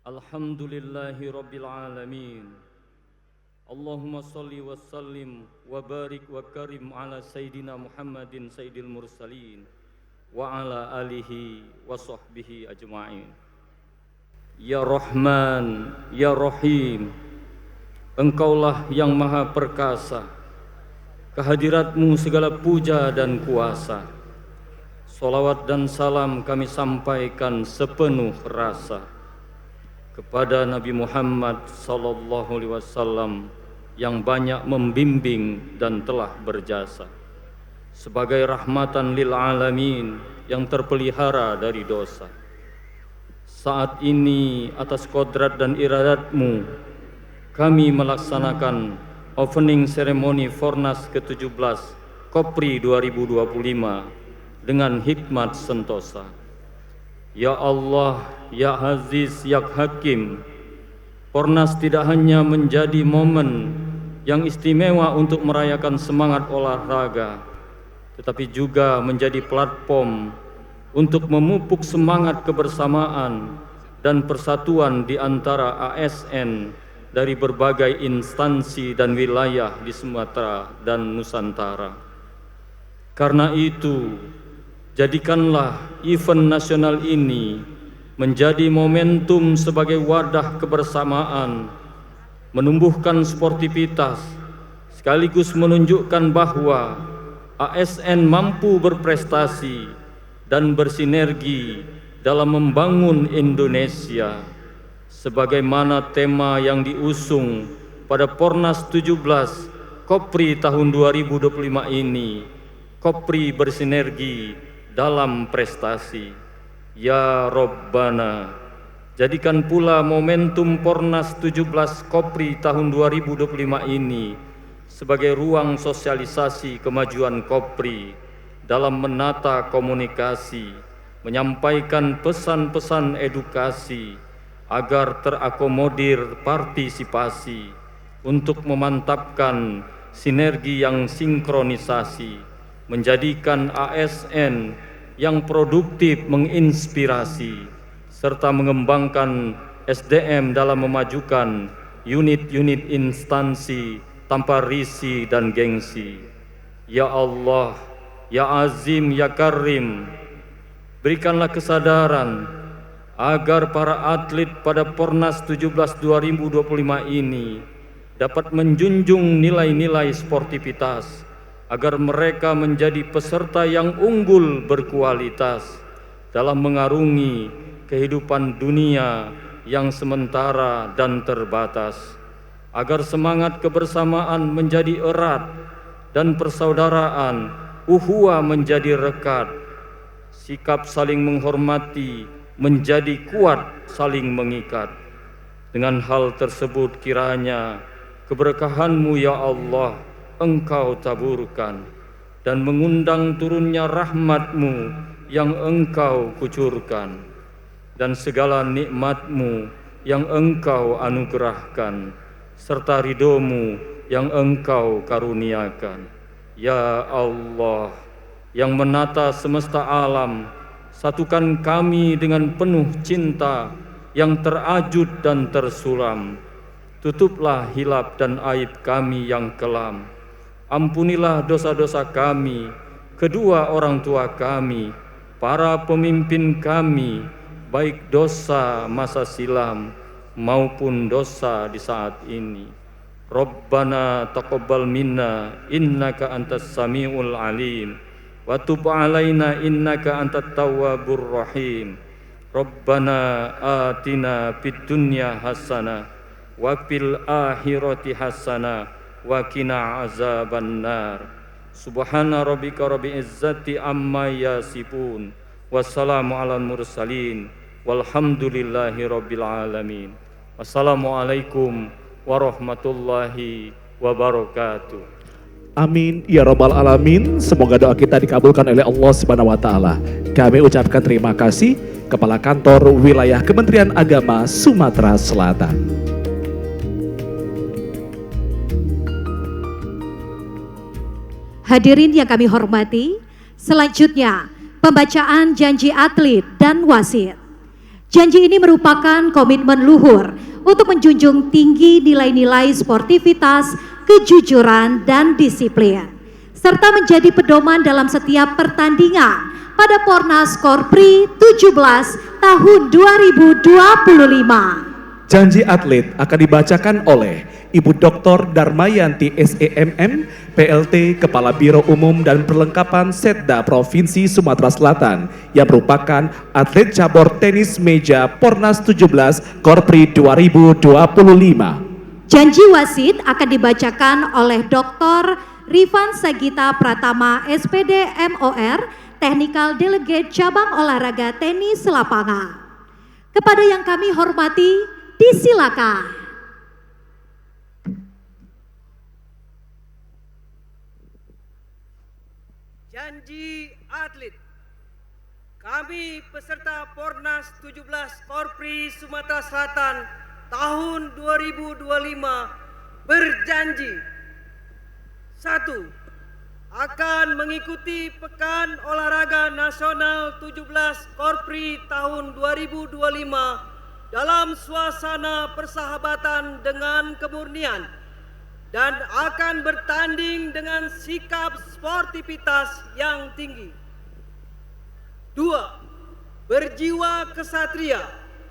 Alhamdulillahi rabbil alamin. Allahumma salli wa sallim wa barik wa karim ala Sayyidina Muhammadin Sayyidil Mursalin wa ala alihi wa sahbihi ajma'in. Ya Rahman, Ya Rahim, Engkaulah yang maha perkasa, kehadiratmu segala puja dan kuasa. Salawat dan salam kami sampaikan sepenuh rasa kepada Nabi Muhammad sallallahu alaihi wasallam yang banyak membimbing dan telah berjasa sebagai rahmatan lil alamin yang terpelihara dari dosa. Saat ini atas kodrat dan iradatmu kami melaksanakan opening ceremony Fornas ke-17 Kopri 2025 dengan hikmat sentosa. Ya Allah, Ya Aziz, Ya Hakim, Pornas tidak hanya menjadi momen yang istimewa untuk merayakan semangat olahraga, tetapi juga menjadi platform untuk memupuk semangat kebersamaan dan persatuan di antara ASN dari berbagai instansi dan wilayah di Sumatera dan Nusantara. Karena itu, jadikanlah event nasional ini menjadi momentum sebagai wadah kebersamaan, menumbuhkan sportivitas, sekaligus menunjukkan bahwa ASN mampu berprestasi dan bersinergi dalam membangun Indonesia. Sebagaimana tema yang diusung pada Pornas 17 Kopri tahun 2025 ini, Kopri bersinergi dalam prestasi. Ya Rabbana, jadikan pula momentum Pornas 17 Kopri tahun 2025 ini sebagai ruang sosialisasi kemajuan Kopri dalam menata komunikasi, menyampaikan pesan-pesan edukasi agar terakomodir partisipasi untuk memantapkan sinergi yang sinkronisasi, menjadikan ASN yang produktif menginspirasi, serta mengembangkan SDM dalam memajukan unit-unit instansi tanpa risi dan gengsi. Ya Allah, Ya Azim, Ya Karim, berikanlah kesadaran agar para atlet pada Pornas 17 2025 ini dapat menjunjung nilai-nilai sportivitas, agar mereka menjadi peserta yang unggul berkualitas dalam mengarungi kehidupan dunia yang sementara dan terbatas, agar semangat kebersamaan menjadi erat dan persaudaraan ukhuwah menjadi rekat, sikap saling menghormati menjadi kuat saling mengikat. Dengan hal tersebut kiranya keberkahan-Mu ya Allah Engkau taburkan dan mengundang turunnya rahmat-Mu yang Engkau kucurkan dan segala nikmat-Mu yang Engkau anugerahkan serta ridho-Mu yang Engkau karuniakan. Ya Allah yang menata semesta alam, satukan kami dengan penuh cinta yang terajut dan tersuram. Tutuplah hilap dan aib kami yang kelam. Ampunilah dosa-dosa kami, kedua orang tua kami, para pemimpin kami, baik dosa masa silam maupun dosa di saat ini. Rabbana taqabbal minna innaka antas samiul alim wa tub alaina innaka antat tawwabur rahim. Rabbana atina fid dunya hasanah wa fil akhirati hasanah wa qina azabannar. Subhana rabbika rabbil izzati amma yasifun. Wassalamu alal mursalin. Walhamdulillahi rabbil alamin. Wassalamualaikum warahmatullahi wabarakatuh. Amin ya rabbal alamin. Semoga doa kita dikabulkan oleh Allah Subhanahu wa taala. Kami ucapkan terima kasih Kepala Kantor Wilayah Kementerian Agama Sumatera Selatan. Hadirin yang kami hormati, selanjutnya pembacaan janji atlet dan wasit. Janji ini merupakan komitmen luhur untuk menjunjung tinggi nilai-nilai sportivitas, kejujuran, dan disiplin, serta menjadi pedoman dalam setiap pertandingan pada Pornas Korpri 17 tahun 2025. Janji atlet akan dibacakan oleh Ibu Dr. Darmayanti SEMM, PLT Kepala Biro Umum dan Perlengkapan Setda Provinsi Sumatera Selatan, yang merupakan atlet cabur tenis meja Pornas 17 Korpri 2025. Janji wasit akan dibacakan oleh Dr. Rifan Sagita Pratama SPD MOR, Technical Delegate Cabang Olahraga Tenis Lapangan. Kepada yang kami hormati, disilakan. Janji atlet. Kami peserta Pornas 17 Korpri Sumatera Selatan tahun 2025 berjanji: 1. Akan mengikuti Pekan Olahraga Nasional 17 Korpri tahun 2025 dalam suasana persahabatan dengan kemurnian, dan akan bertanding dengan sikap sportivitas yang tinggi. 2. Berjiwa kesatria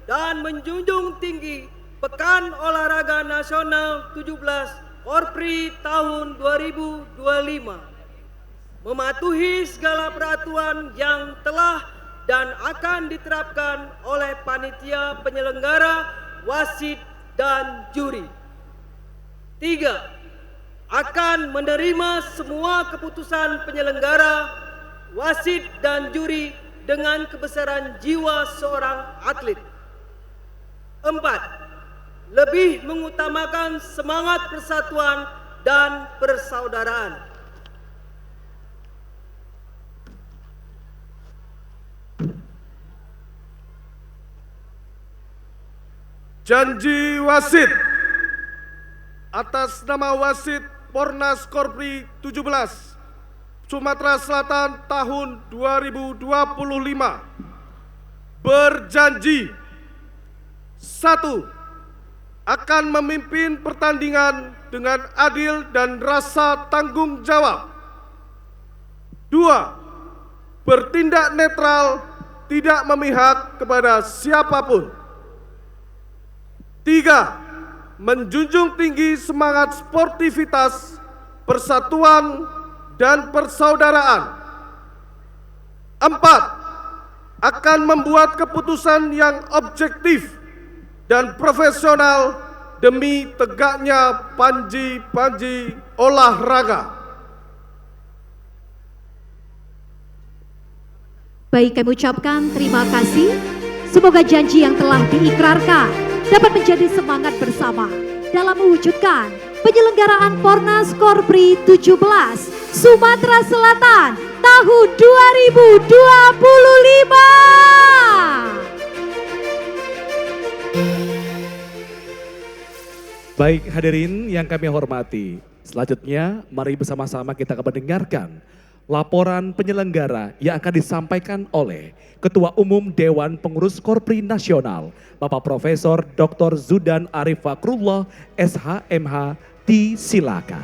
dan menjunjung tinggi Pekan Olahraga Nasional 17 Korpri tahun 2025. Mematuhi segala peraturan yang telah dan akan diterapkan oleh panitia penyelenggara, wasit, dan juri. 3. Akan menerima semua keputusan penyelenggara, wasit, dan juri dengan kebesaran jiwa seorang atlet. 4. Lebih mengutamakan semangat persatuan dan persaudaraan. Janji wasit. Atas nama wasit Pornas Korpri 17 Sumatera Selatan tahun 2025 berjanji: 1. Akan memimpin pertandingan dengan adil dan rasa tanggung jawab. 2. Bertindak netral, tidak memihak kepada siapapun. 3. Menjunjung tinggi semangat sportivitas, persatuan, dan persaudaraan. 4. Akan membuat keputusan yang objektif dan profesional demi tegaknya panji-panji olahraga. Baik, kami ucapkan terima kasih. Semoga janji yang telah diikrarkan dapat menjadi semangat bersama dalam mewujudkan penyelenggaraan Pornas Korpri 17 Sumatera Selatan tahun 2025. Baik hadirin yang kami hormati, selanjutnya mari bersama-sama kita akan mendengarkan laporan penyelenggara yang akan disampaikan oleh Ketua Umum Dewan Pengurus Korpri Nasional, Bapak Profesor Dr. Zudan Arif Fakrullah, SHMH, disilakan.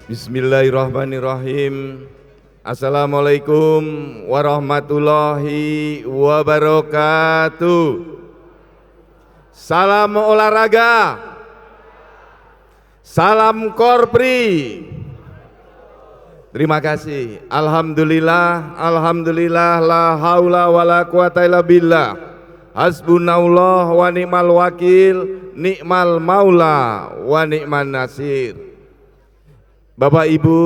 Bismillahirrahmanirrahim. Assalamualaikum warahmatullahi wabarakatuh. Salam olahraga. Salam Korpri. Terima kasih. Alhamdulillah, alhamdulillah, la haula wala quwata illa billah. Hasbunallah wa ni'mal wakil, ni'mal maula wa ni'man nasir. Bapak Ibu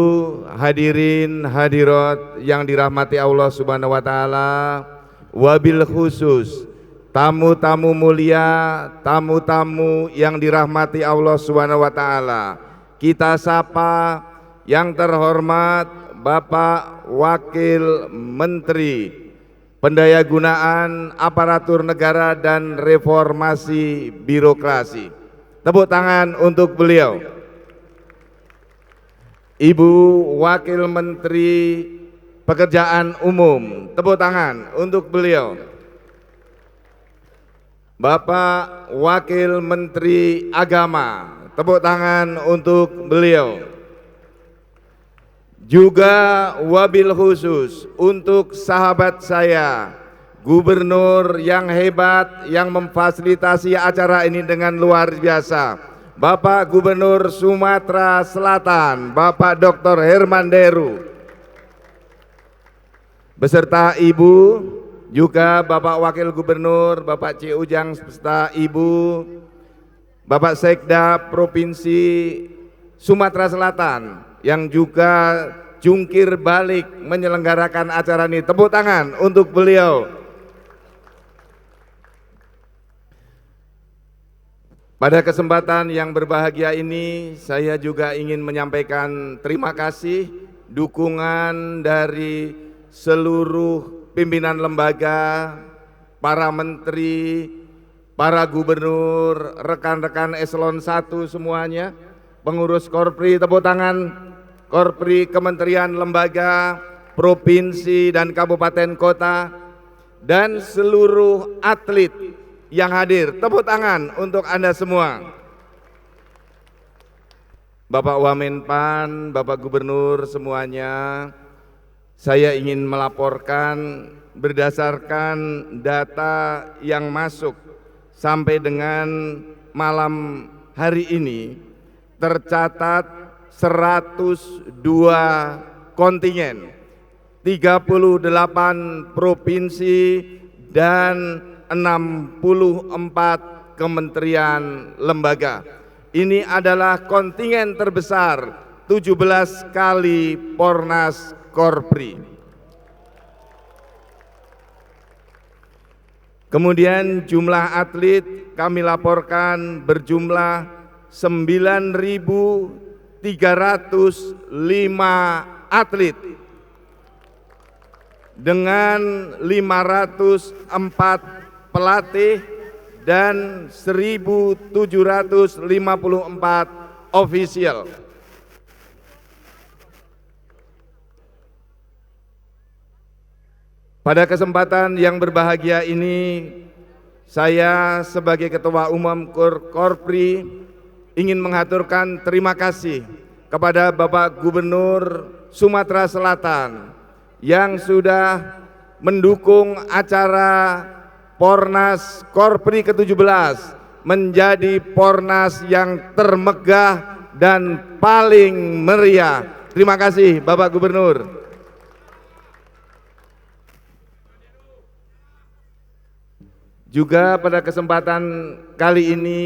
hadirin hadirat yang dirahmati Allah Subhanahu wa taala, wabil khusus tamu-tamu mulia, tamu-tamu yang dirahmati Allah Subhanahu wa taala. Kita sapa yang terhormat Bapak Wakil Menteri Pendayagunaan Aparatur Negara dan Reformasi Birokrasi. Tepuk tangan untuk beliau. Ibu Wakil Menteri Pekerjaan Umum, tepuk tangan untuk beliau. Bapak Wakil Menteri Agama, tepuk tangan untuk beliau. Juga wabil khusus untuk sahabat saya, Gubernur yang hebat yang memfasilitasi acara ini dengan luar biasa, Bapak Gubernur Sumatera Selatan, Bapak Dr. Herman Deru, beserta Ibu, juga Bapak Wakil Gubernur, Bapak C. Ujang, beserta Ibu, Bapak Sekda Provinsi Sumatera Selatan, yang juga jungkir balik menyelenggarakan acara ini. Tepuk tangan untuk beliau. Pada kesempatan yang berbahagia ini, saya juga ingin menyampaikan terima kasih dukungan dari seluruh pimpinan lembaga, para menteri, para gubernur, rekan-rekan eselon 1 semuanya, pengurus Korpri, tepuk tangan, Korpri, kementerian, lembaga, provinsi dan kabupaten kota, dan seluruh atlet yang hadir. Tepuk tangan untuk Anda semua. Bapak Wamenpan, Bapak Gubernur semuanya, saya ingin melaporkan berdasarkan data yang masuk sampai dengan malam hari ini, tercatat 102 kontingen, 38 provinsi dan 64 kementerian lembaga. Ini adalah kontingen terbesar 17 kali Pornas Korpri. Kemudian jumlah atlet kami laporkan berjumlah 9.305 atlet dengan 504 pelatih dan 1.754 ofisial. Pada kesempatan yang berbahagia ini, saya sebagai Ketua Umum Korpri ingin mengaturkan terima kasih kepada Bapak Gubernur Sumatera Selatan yang sudah mendukung acara Pornas Korpri ke-17 menjadi Pornas yang termegah dan paling meriah. Terima kasih Bapak Gubernur. Juga pada kesempatan kali ini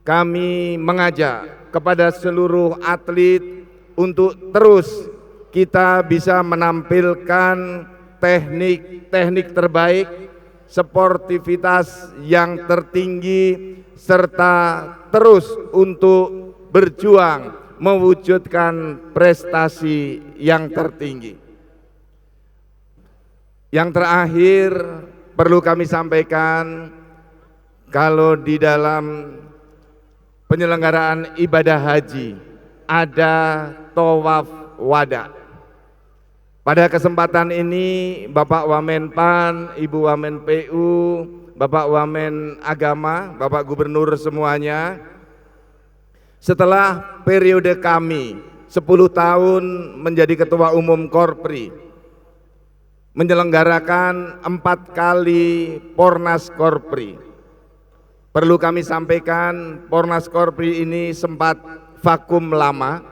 kami mengajak kepada seluruh atlet untuk terus kita bisa menampilkan teknik-teknik terbaik, sportivitas yang tertinggi, serta terus untuk berjuang mewujudkan prestasi yang tertinggi. Yang terakhir perlu kami sampaikan, kalau di dalam penyelenggaraan ibadah haji ada tawaf wada. Pada kesempatan ini Bapak Wamenpan, Ibu Wamen PU, Bapak Wamen Agama, Bapak Gubernur semuanya, setelah periode kami 10 tahun menjadi Ketua Umum Korpri, menyelenggarakan 4 kali Pornas Korpri. Perlu kami sampaikan, Pornas Korpri ini sempat vakum lama.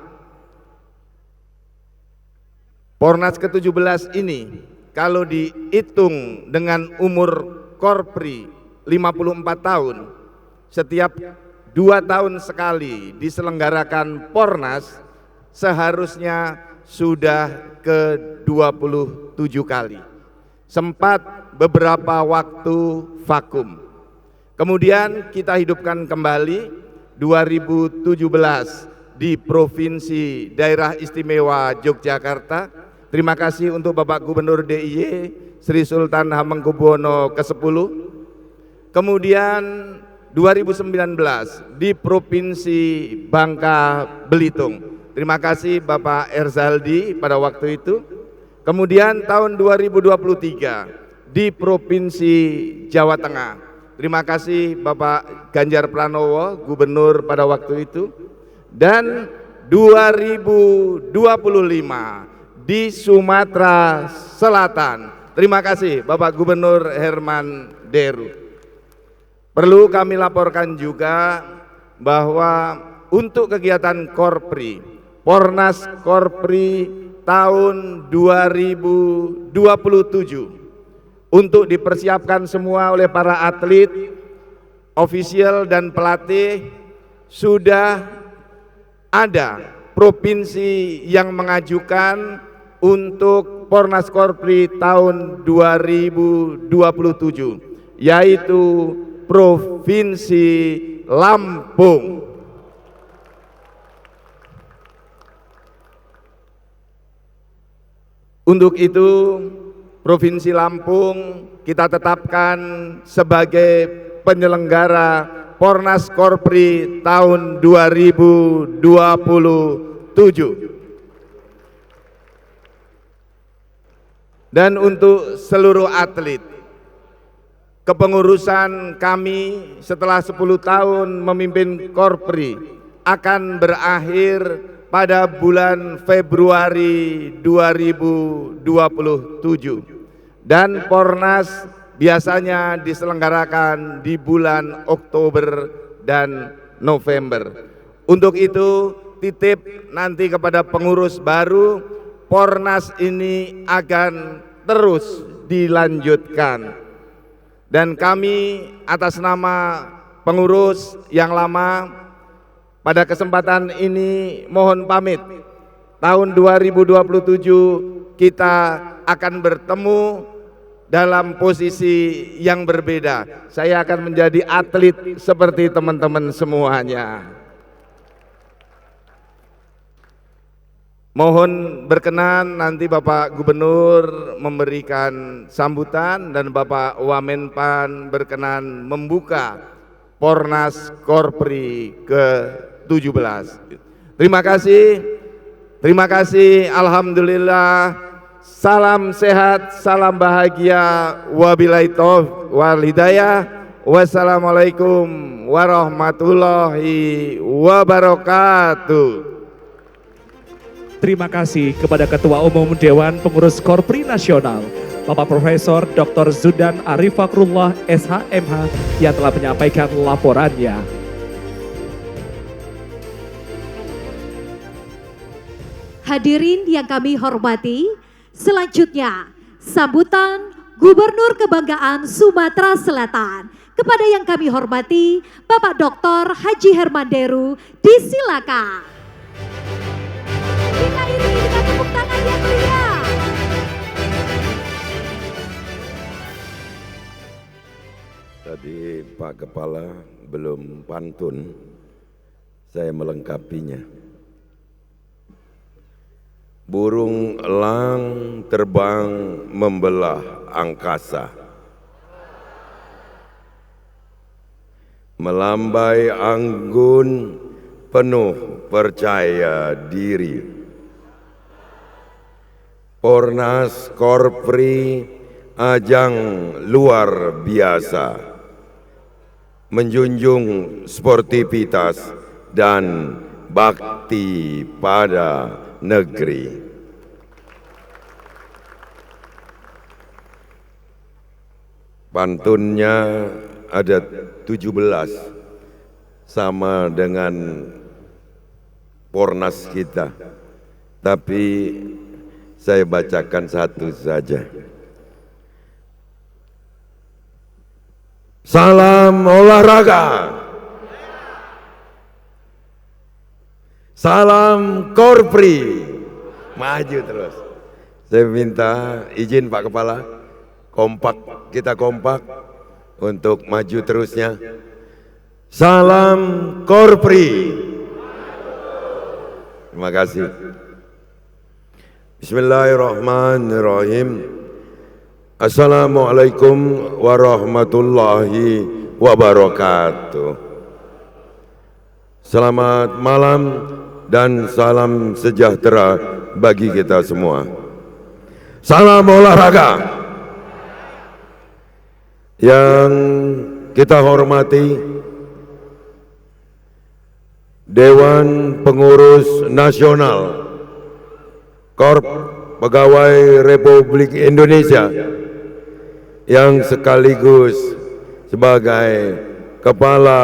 Pornas ke-17 ini kalau dihitung dengan umur Korpri 54 tahun, setiap 2 tahun sekali diselenggarakan Pornas, seharusnya sudah ke-27 kali. Sempat beberapa waktu vakum. Kemudian kita hidupkan kembali 2017 di Provinsi Daerah Istimewa Yogyakarta. Terima kasih untuk Bapak Gubernur DIY Sri Sultan Hamengkubuwono ke-10. Kemudian 2019 di Provinsi Bangka Belitung. Terima kasih Bapak Erzaldi pada waktu itu. Kemudian tahun 2023 di Provinsi Jawa Tengah. Terima kasih Bapak Ganjar Pranowo, Gubernur pada waktu itu. Dan 2025 di Sumatera Selatan. Terima kasih Bapak Gubernur Herman Deru. Perlu kami laporkan juga bahwa untuk kegiatan Korpri, Pornas Korpri tahun 2027 untuk dipersiapkan semua oleh para atlet, ofisial dan pelatih, sudah ada provinsi yang mengajukan untuk Pornas Korpri tahun 2027, yaitu Provinsi Lampung. Untuk itu Provinsi Lampung kita tetapkan sebagai penyelenggara Pornas Korpri tahun 2027. Dan untuk seluruh atlet, kepengurusan kami setelah 10 tahun memimpin Korpri akan berakhir pada bulan Februari 2027, dan Pornas biasanya diselenggarakan di bulan Oktober dan November. Untuk itu titip nanti kepada pengurus baru, Pornas ini akan terus dilanjutkan, dan kami atas nama pengurus yang lama pada kesempatan ini mohon pamit. Tahun 2027 kita akan bertemu dalam posisi yang berbeda. Saya akan menjadi atlet seperti teman-teman semuanya. Mohon berkenan nanti Bapak Gubernur memberikan sambutan dan Bapak Wamenpan berkenan membuka Pornas Korpri ke-17. Terima kasih, alhamdulillah. Salam sehat, salam bahagia, wabillahi taufiq wal hidayah. Wassalamualaikum warahmatullahi wabarakatuh. Terima kasih kepada Ketua Umum Dewan Pengurus Korpri Nasional, Bapak Profesor Dr. Zudan Arif Fakrullah SHMH yang telah menyampaikan laporannya. Hadirin yang kami hormati, selanjutnya sambutan Gubernur Kebanggaan Sumatera Selatan. Kepada yang kami hormati Bapak Dr. Haji Herman Deru, disilakan. Kita iringi dengan tepuk tangan yang meriah. Tadi Pak Kepala belum pantun. saya melengkapinya. Burung elang terbang membelah angkasa, melambai anggun penuh percaya diri. Pornas Korpri ajang luar biasa, menjunjung sportivitas dan bakti pada negeri. Pantunnya ada 17, sama dengan Pornas kita, tapi saya bacakan satu saja. Salam olahraga, salam Korpri, maju terus. Saya minta izin Pak Kepala, kita kompak untuk maju terusnya. Salam Korpri. Terima kasih. Bismillahirrahmanirrahim. Assalamualaikum warahmatullahi wabarakatuh. Selamat malam dan salam sejahtera bagi kita semua. Salam olahraga. Yang kita hormati Dewan Pengurus Nasional Korp Pegawai Republik Indonesia yang sekaligus sebagai Kepala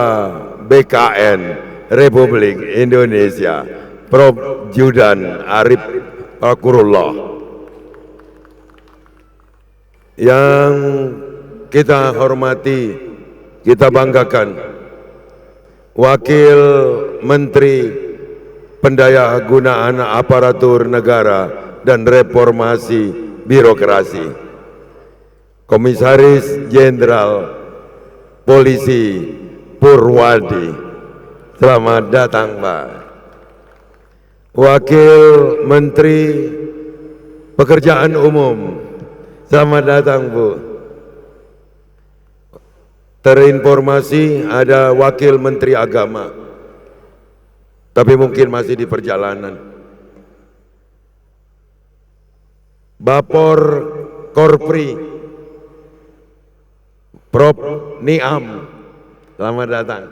BKN Republik Indonesia, Prof. Judan Arif Fakrullah. Yang kita hormati, kita banggakan, Wakil Menteri Pendayagunaan Aparatur Negara dan Reformasi Birokrasi, Komisaris Jenderal Polisi Purwadi. Selamat datang, Pak. Wakil Menteri Pekerjaan Umum, selamat datang, Bu. Terinformasi ada Wakil Menteri Agama, tapi mungkin masih di perjalanan. Bapor Korpri, Prof. Niam, selamat datang.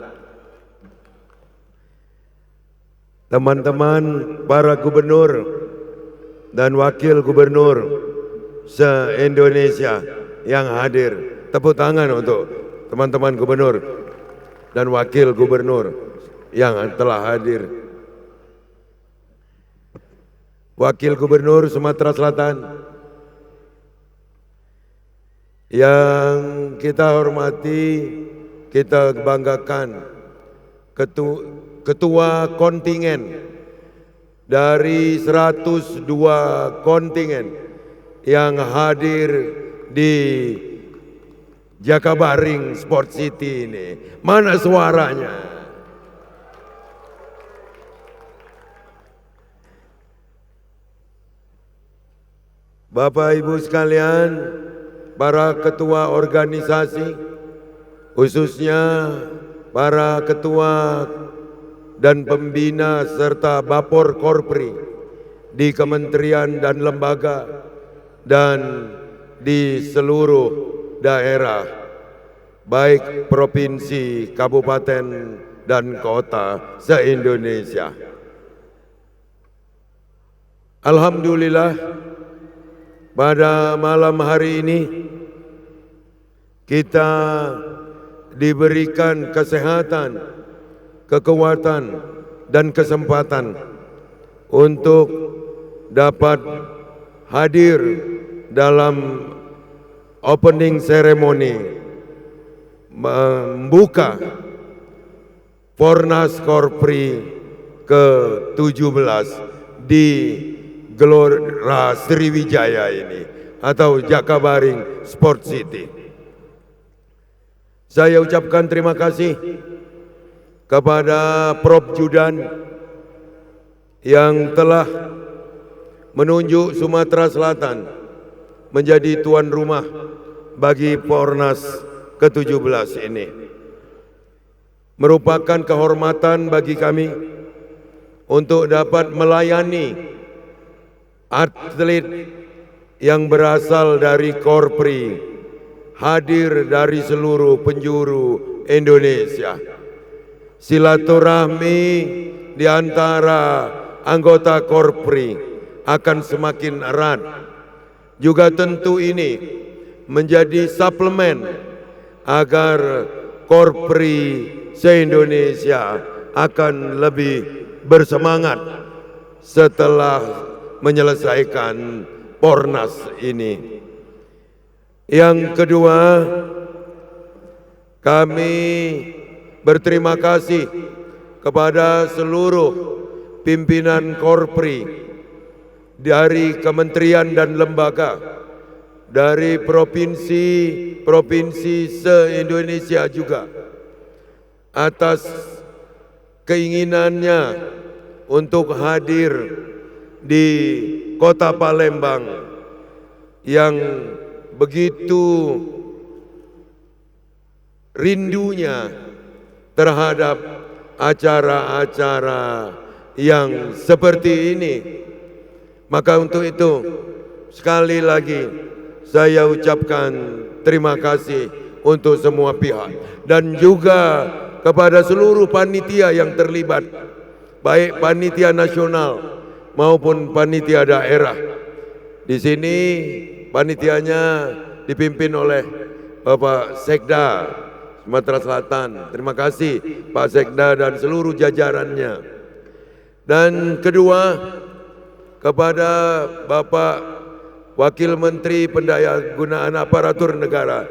Teman-teman para gubernur dan wakil gubernur se-Indonesia yang hadir, tepuk tangan untuk teman-teman gubernur dan wakil gubernur yang telah hadir. Wakil Gubernur Sumatera Selatan yang kita hormati, kita banggakan, ketua kontingen dari 102 kontingen yang hadir di Jakabaring Sport City ini. Mana suaranya? Bapak Ibu sekalian, para ketua organisasi, khususnya para ketua dan pembina serta Bapor Korpri di kementerian dan lembaga dan di seluruh daerah, baik provinsi, kabupaten, dan kota se-Indonesia. Alhamdulillah, pada malam hari ini kita diberikan kesehatan, kekuatan, dan kesempatan untuk dapat hadir dalam opening ceremony membuka Pornas Korpri ke-17 di Gelora Sriwijaya ini atau Jakabaring Sport City. Saya ucapkan terima kasih kepada Prof. Judan yang telah menunjuk Sumatera Selatan menjadi tuan rumah bagi Pornas ke-17 ini. Merupakan kehormatan bagi kami untuk dapat melayani atlet yang berasal dari Korpri, hadir dari seluruh penjuru Indonesia. Silaturahmi di antara anggota Korpri akan semakin erat. Juga tentu ini menjadi suplemen agar Korpri se-Indonesia akan lebih bersemangat setelah menyelesaikan Pornas ini. Yang kedua, kami berterima kasih kepada seluruh pimpinan Korpri dari kementerian dan lembaga, dari provinsi se-Indonesia juga, atas keinginannya untuk hadir di Kota Palembang yang begitu rindunya terhadap acara-acara yang seperti ini. Maka untuk itu sekali lagi saya ucapkan terima kasih untuk semua pihak dan juga kepada seluruh panitia yang terlibat, baik panitia nasional maupun panitia daerah. Di sini panitianya dipimpin oleh Bapak Sekda Sumatera Selatan. Terima kasih Pak Sekda dan seluruh jajarannya. Dan kedua, kepada Bapak Wakil Menteri Pendayagunaan Aparatur Negara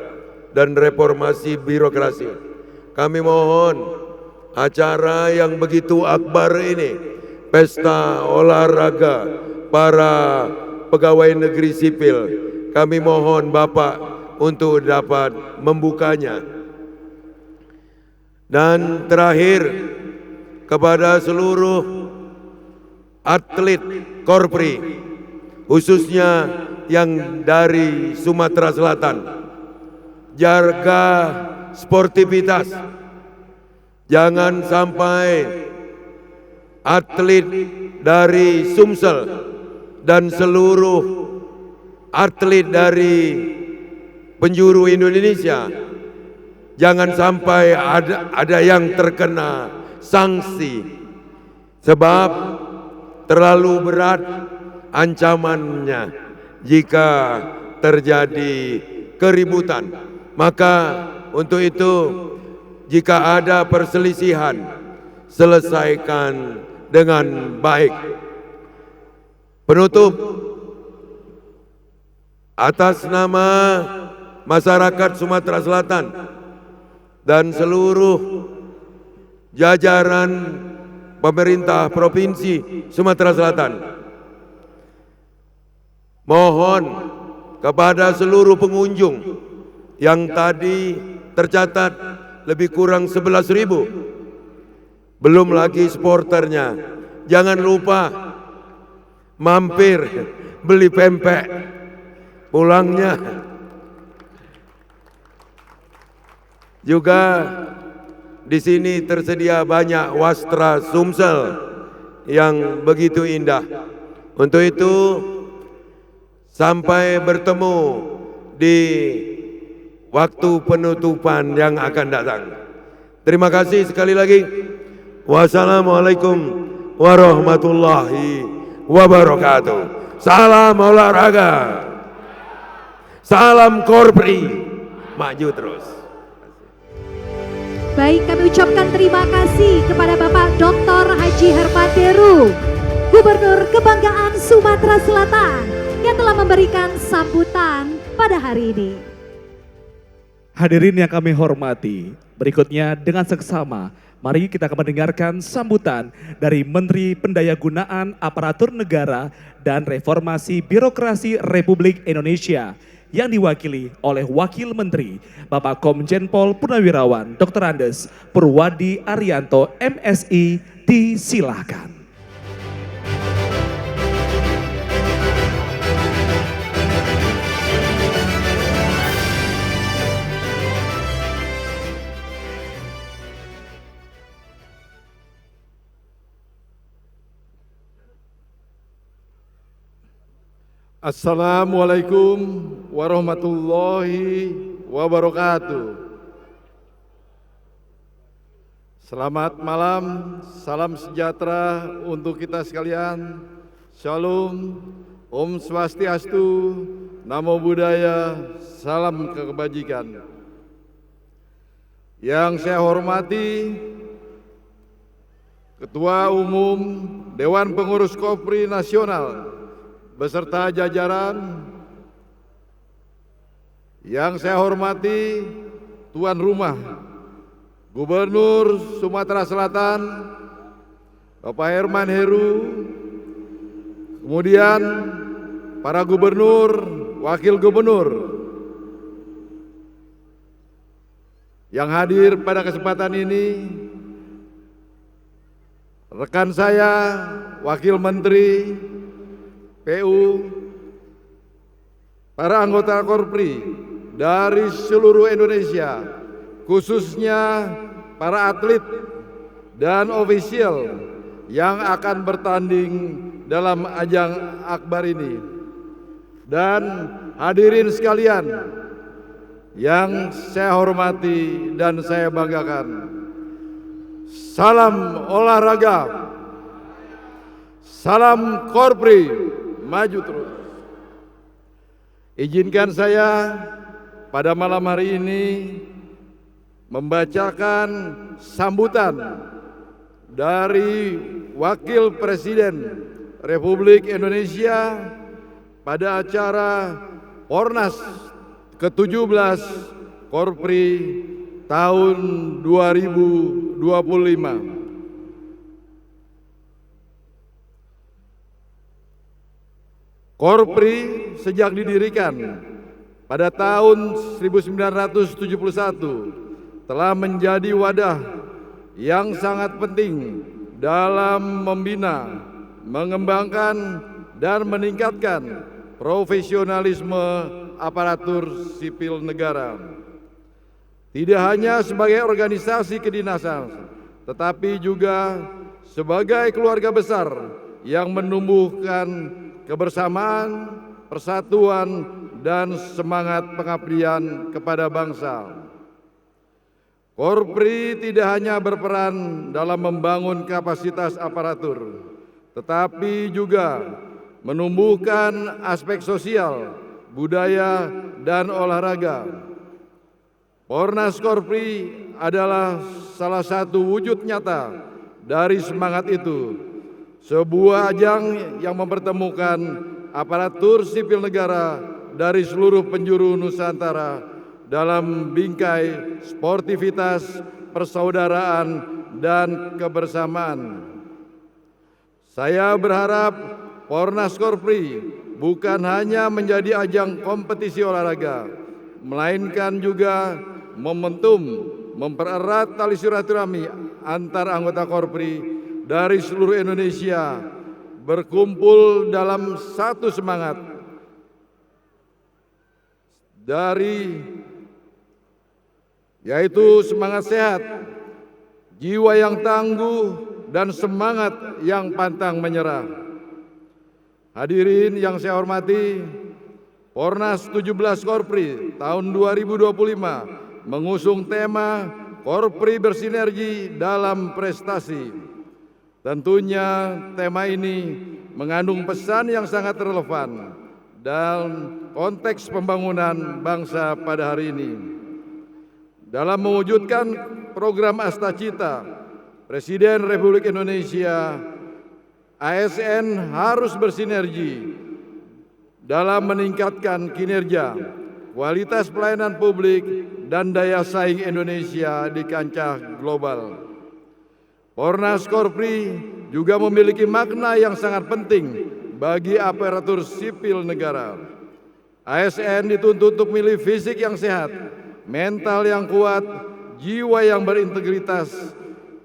dan Reformasi Birokrasi, kami mohon acara yang begitu akbar ini, pesta olahraga para pegawai negeri sipil, kami mohon Bapak untuk dapat membukanya. Dan terakhir, kepada seluruh atlet Korpri, khususnya yang dari Sumatera Selatan, jaga sportivitas. Jangan sampai atlet dari Sumsel dan seluruh atlet dari penjuru Indonesia, jangan sampai ada yang terkena sanksi, sebab terlalu berat ancamannya jika terjadi keributan. Maka untuk itu, jika ada perselisihan, selesaikan dengan baik. Penutup, atas nama masyarakat Sumatera Selatan dan seluruh jajaran pemerintah Provinsi Sumatera Selatan, mohon kepada seluruh pengunjung yang tadi tercatat lebih kurang 11.000, belum lagi supporternya, jangan lupa mampir beli pempek pulangnya. Juga di sini tersedia banyak wastra Sumsel yang begitu indah. Untuk itu, sampai bertemu di waktu penutupan yang akan datang. Terima kasih sekali lagi. Wassalamualaikum warahmatullahi wabarakatuh. Salam olahraga, salam Korpri, maju terus. Baik, kami ucapkan terima kasih kepada Bapak Dr. Haji Herman Deru, Gubernur Kebanggaan Sumatera Selatan, yang telah memberikan sambutan pada hari ini. Hadirin yang kami hormati, berikutnya dengan seksama mari kita akan mendengarkan sambutan dari Menteri Pendayagunaan Aparatur Negara dan Reformasi Birokrasi Republik Indonesia yang diwakili oleh Wakil Menteri Bapak Komjen Pol Purnawirawan Dr. Andes Purwadi Arianto MSI. Disilahkan. Assalamualaikum warahmatullahi wabarakatuh. Selamat malam, salam sejahtera untuk kita sekalian. Shalom, Om Swastiastu, Namo Buddhaya, salam kebajikan. Yang saya hormati Ketua Umum Dewan Pengurus Kopri Nasional beserta jajaran, yang saya hormati tuan rumah Gubernur Sumatera Selatan Bapak Herman Heru, kemudian para gubernur, wakil gubernur yang hadir pada kesempatan ini, rekan saya Wakil Menteri PU, para anggota Korpri dari seluruh Indonesia, khususnya para atlet dan ofisial yang akan bertanding dalam ajang akbar ini, dan hadirin sekalian yang saya hormati dan saya banggakan. Salam olahraga, salam Korpri, maju terus. Izinkan saya pada malam hari ini membacakan sambutan dari Wakil Presiden Republik Indonesia pada acara Pornas ke-17 Korpri tahun 2025. Korpri sejak didirikan pada tahun 1971 telah menjadi wadah yang sangat penting dalam membina, mengembangkan, dan meningkatkan profesionalisme aparatur sipil negara. Tidak hanya sebagai organisasi kedinasan, tetapi juga sebagai keluarga besar yang menumbuhkan kebersamaan, persatuan, dan semangat pengabdian kepada bangsa. Korpri tidak hanya berperan dalam membangun kapasitas aparatur, tetapi juga menumbuhkan aspek sosial, budaya, dan olahraga. Pornas Korpri adalah salah satu wujud nyata dari semangat itu. Sebuah ajang yang mempertemukan aparatur sipil negara dari seluruh penjuru Nusantara dalam bingkai sportivitas, persaudaraan, dan kebersamaan. Saya berharap Pornas Korpri bukan hanya menjadi ajang kompetisi olahraga, melainkan juga momentum mempererat tali silaturahmi antar anggota Korpri dari seluruh Indonesia berkumpul dalam satu semangat, yaitu semangat sehat, jiwa yang tangguh, dan semangat yang pantang menyerah. Hadirin yang saya hormati, Pornas 17 Korpri tahun 2025 mengusung tema Korpri bersinergi dalam prestasi. Tentunya tema ini mengandung pesan yang sangat relevan dalam konteks pembangunan bangsa pada hari ini. Dalam mewujudkan program Astacita, Presiden Republik Indonesia, ASN harus bersinergi dalam meningkatkan kinerja, kualitas pelayanan publik, dan daya saing Indonesia di kancah global. Pornas Korpri juga memiliki makna yang sangat penting bagi aparatur sipil negara. ASN dituntut untuk milih fisik yang sehat, mental yang kuat, jiwa yang berintegritas.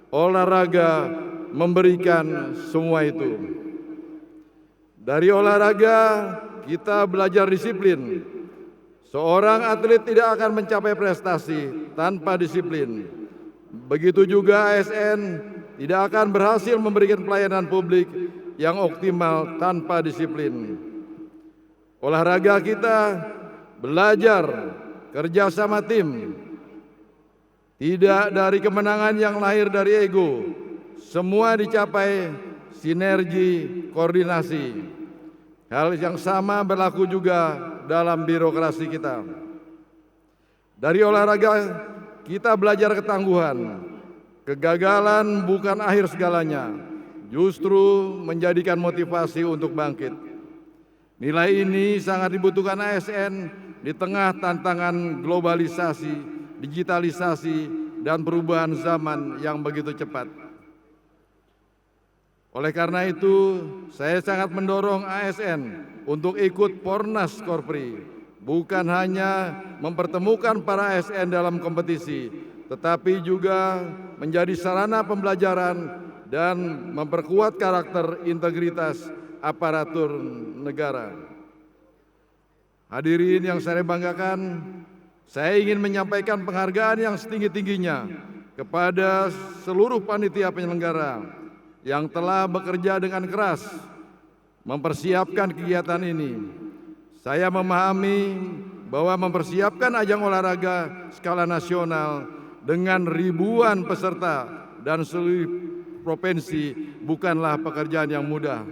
Olahraga memberikan semua itu. Dari olahraga kita belajar disiplin. Seorang atlet tidak akan mencapai prestasi tanpa disiplin. Begitu juga ASN tidak akan berhasil memberikan pelayanan publik yang optimal tanpa disiplin. Olahraga kita belajar kerjasama tim, tidak dari kemenangan yang lahir dari ego. Semua dicapai sinergi, koordinasi. Hal yang sama berlaku juga dalam birokrasi kita. Dari olahraga kita belajar ketangguhan. Kegagalan bukan akhir segalanya, justru menjadikan motivasi untuk bangkit. Nilai ini sangat dibutuhkan ASN di tengah tantangan globalisasi, digitalisasi, dan perubahan zaman yang begitu cepat. Oleh karena itu, saya sangat mendorong ASN untuk ikut Pornas Korpri, bukan hanya mempertemukan para ASN dalam kompetisi, tetapi juga menjadi sarana pembelajaran dan memperkuat karakter integritas aparatur negara. Hadirin yang saya banggakan, saya ingin menyampaikan penghargaan yang setinggi-tingginya kepada seluruh panitia penyelenggara yang telah bekerja dengan keras mempersiapkan kegiatan ini. Saya memahami bahwa mempersiapkan ajang olahraga skala nasional dengan ribuan peserta dan seluruh provinsi bukanlah pekerjaan yang mudah.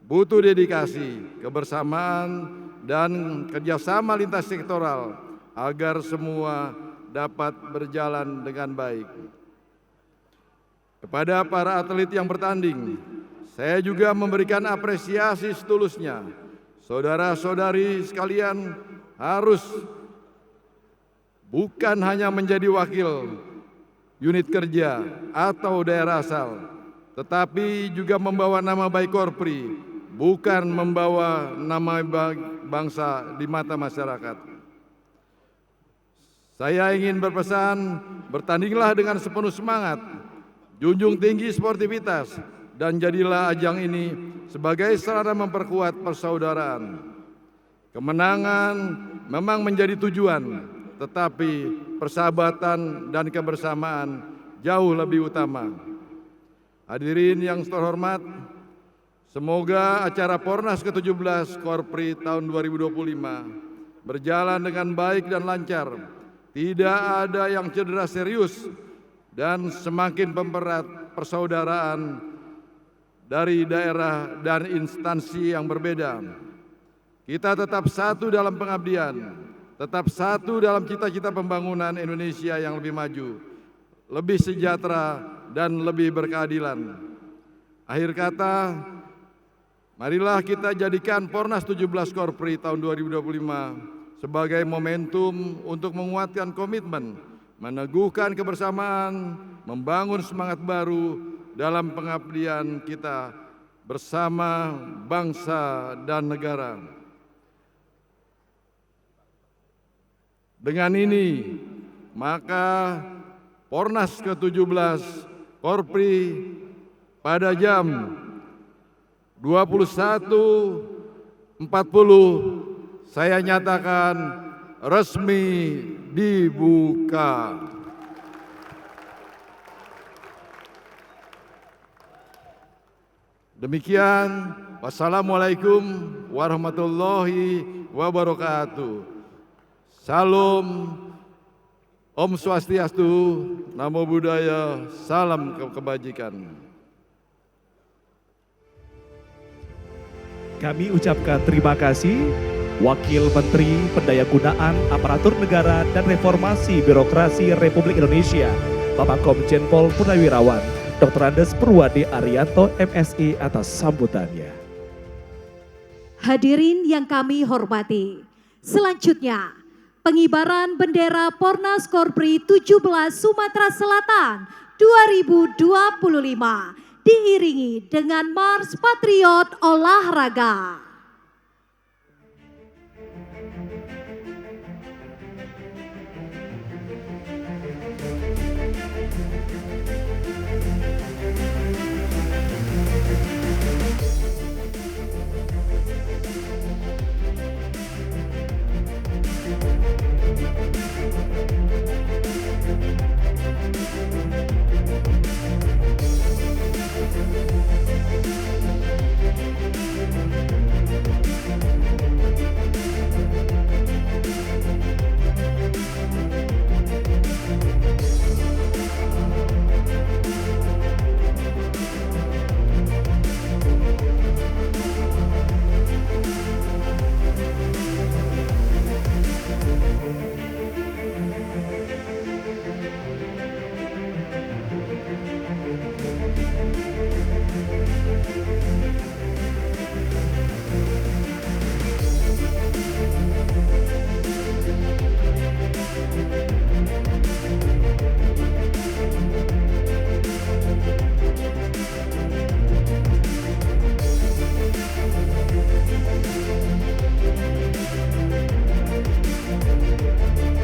Butuh dedikasi, kebersamaan, dan kerjasama lintas sektoral agar semua dapat berjalan dengan baik. Kepada para atlet yang bertanding, saya juga memberikan apresiasi setulusnya. Saudara-saudari sekalian harus bukan hanya menjadi wakil unit kerja atau daerah asal, tetapi juga membawa nama baik Korpri, bukan membawa nama baik bangsa di mata masyarakat. Saya ingin berpesan, bertandinglah dengan sepenuh semangat, junjung tinggi sportivitas, dan jadilah ajang ini sebagai sarana memperkuat persaudaraan. Kemenangan memang menjadi tujuan, tetapi persahabatan dan kebersamaan jauh lebih utama. Hadirin yang terhormat, semoga acara Pornas ke-17 Korpri tahun 2025 berjalan dengan baik dan lancar, tidak ada yang cedera serius, dan semakin mempererat persaudaraan dari daerah dan instansi yang berbeda. Kita tetap satu dalam pengabdian, tetap satu dalam cita-cita pembangunan Indonesia yang lebih maju, lebih sejahtera, dan lebih berkeadilan. Akhir kata, marilah kita jadikan Pornas 17 Korpri tahun 2025 sebagai momentum untuk menguatkan komitmen, meneguhkan kebersamaan, membangun semangat baru dalam pengabdian kita bersama bangsa dan negara. Dengan ini, maka Pornas ke-17 Korpri pada jam 21.40 saya nyatakan resmi dibuka. Demikian, wassalamualaikum warahmatullahi wabarakatuh. Salam, Om Swastiastu, Namo Buddhaya, salam kebajikan. Kami ucapkan terima kasih Wakil Menteri Pendayagunaan Aparatur Negara dan Reformasi Birokrasi Republik Indonesia, Bapak Komjen Pol Purnawirawan Dr. Andes Purwadi Arianto MSI atas sambutannya. Hadirin yang kami hormati, selanjutnya pengibaran bendera Pornas Korpri 17 Sumatera Selatan 2025 diiringi dengan Mars Patriot Olahraga.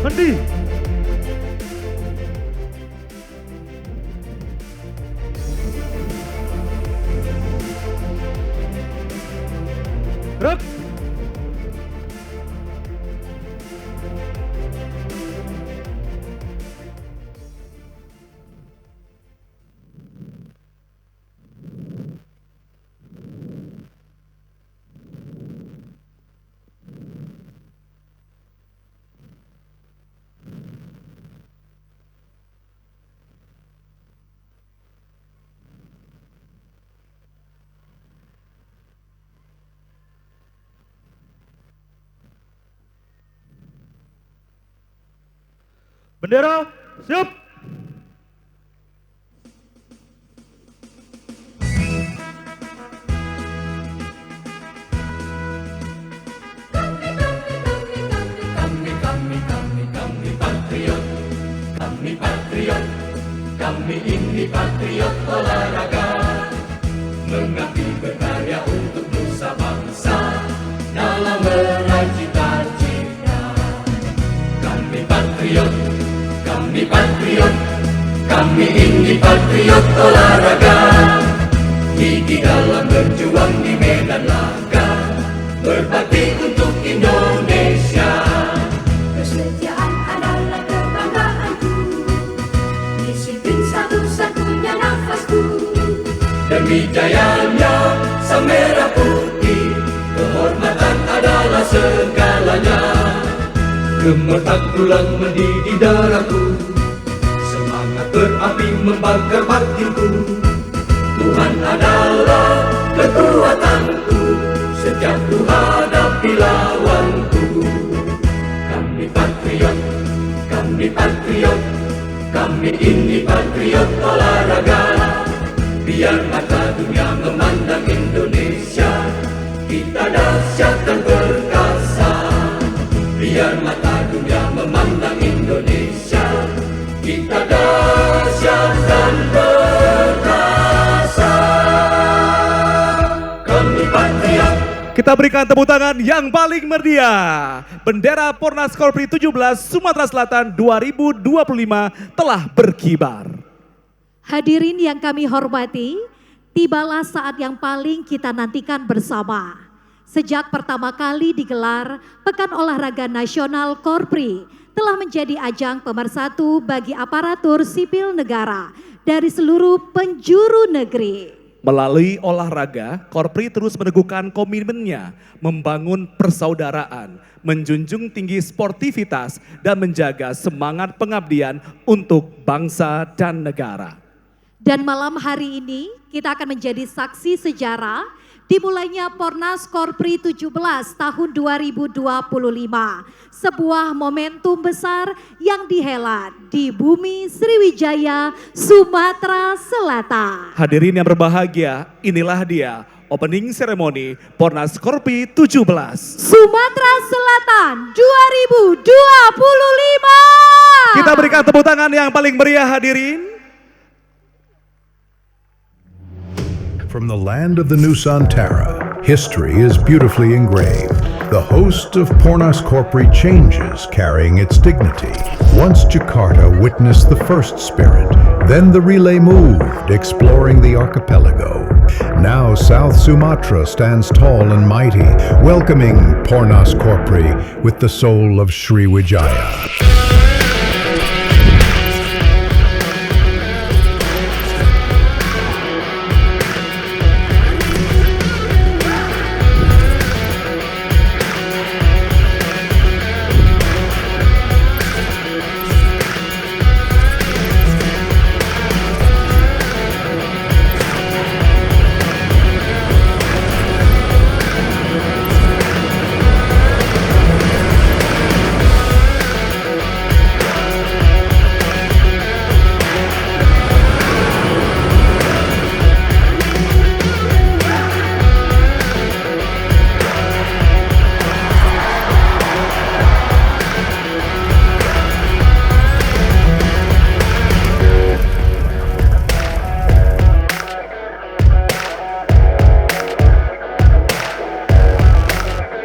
Henti. Gerak. Bendera, siap. Kami ini patriot olahraga, mengabdi berkarya untuk nusa bangsa dalam meraih cita-cita. Kami patriot, kami ini patriot olahraga, gigi dalam berjuang di medan laga, berbakti untuk Indonesia. Kesetiaan adalah kebanggaanku, disiplin satu-satunya nafasku. Demi jayanya sang merah putih, kehormatan adalah segalanya. Gemetar tulang mendidih darahku, semangat berapi membakar batinku. Tuhan adalah kekuatanku, setiap ku hadapi lawanku. Kami patriot, kami ini patriot olahraga. Biar mata dunia memandang Indonesia, kita dahsyat dan perkasa. Biar mata dunia memandang Indonesia, kita dahsyat dan perkasa. Kami patriot. Kita berikan tepuk tangan yang paling meriah. Bendera Pornas Korpri 17 Sumatera Selatan 2025 telah berkibar. Hadirin yang kami hormati, tibalah saat yang paling kita nantikan bersama. Sejak pertama kali digelar, Pekan Olahraga Nasional Korpri telah menjadi ajang pemersatu bagi aparatur sipil negara dari seluruh penjuru negeri. Melalui olahraga, Korpri terus meneguhkan komitmennya membangun persaudaraan, menjunjung tinggi sportivitas, dan menjaga semangat pengabdian untuk bangsa dan negara. Dan malam hari ini kita akan menjadi saksi sejarah dimulainya Pornas Korpri 17 tahun 2025. Sebuah momentum besar yang dihelat di bumi Sriwijaya, Sumatera Selatan. Hadirin yang berbahagia, inilah dia opening ceremony Pornas Korpri 17 Sumatera Selatan 2025. Kita berikan tepuk tangan yang paling meriah hadirin. From the land of the Nusantara, history is beautifully engraved. The host of Pornas Korpri changes, carrying its dignity. Once Jakarta witnessed the first spirit, Then the relay moved, exploring the archipelago. Now South Sumatra stands tall and mighty, welcoming Pornas Corpri with the soul of Sriwijaya.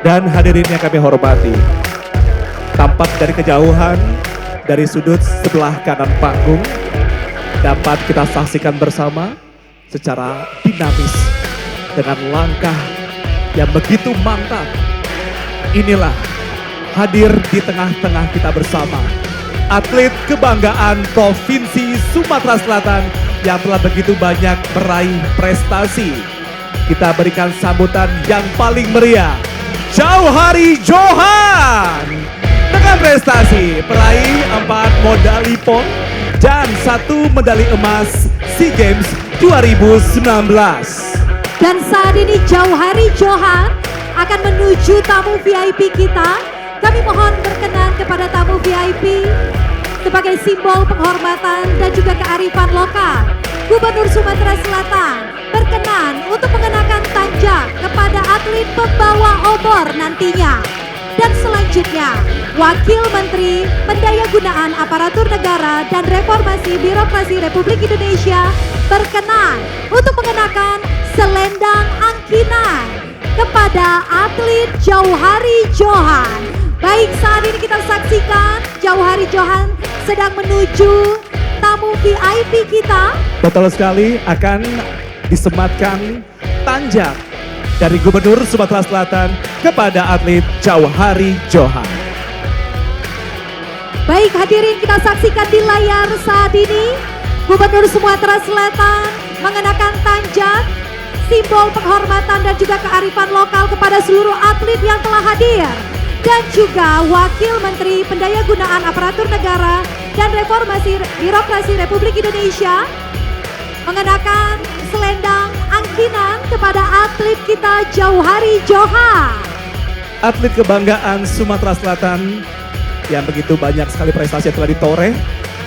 Dan hadirin yang kami hormati, tampak dari kejauhan, dari sudut sebelah kanan panggung, dapat kita saksikan bersama secara dinamis dengan langkah yang begitu mantap. Inilah hadir di tengah-tengah kita bersama atlet kebanggaan Provinsi Sumatera Selatan yang telah begitu banyak meraih prestasi. Kita berikan sambutan yang paling meriah, Jauhari Johan, dengan prestasi peraih 4 medali PON dan 1 medali emas SEA Games 2019. Dan saat ini Jauhari Johan akan menuju tamu VIP kita. Kami mohon berkenan kepada tamu VIP sebagai simbol penghormatan dan juga kearifan lokal. Gubernur Sumatera Selatan berkenan untuk mengenakan tanja kepada atlet pembawa obor nantinya. Dan selanjutnya, Wakil Menteri Pendayagunaan Aparatur Negara dan Reformasi Birokrasi Republik Indonesia berkenan untuk mengenakan selendang angkinan kepada atlet Jauhari Johan. Baik, saat ini kita saksikan Jauhari Johan sedang menuju tamu VIP kita. Betul sekali, akan disematkan tanja dari Gubernur Sumatera Selatan kepada atlet Jauhari Johan. Baik, hadirin kita saksikan di layar saat ini Gubernur Sumatera Selatan mengenakan tanja, simbol penghormatan dan juga kearifan lokal kepada seluruh atlet yang telah hadir. Dan juga Wakil Menteri Pendayagunaan Aparatur Negara dan Reformasi Birokrasi Republik Indonesia mengenakan selendang angkinan kepada atlet kita Jauhari Johan. Atlet kebanggaan Sumatera Selatan yang begitu banyak sekali prestasi yang telah ditoreh.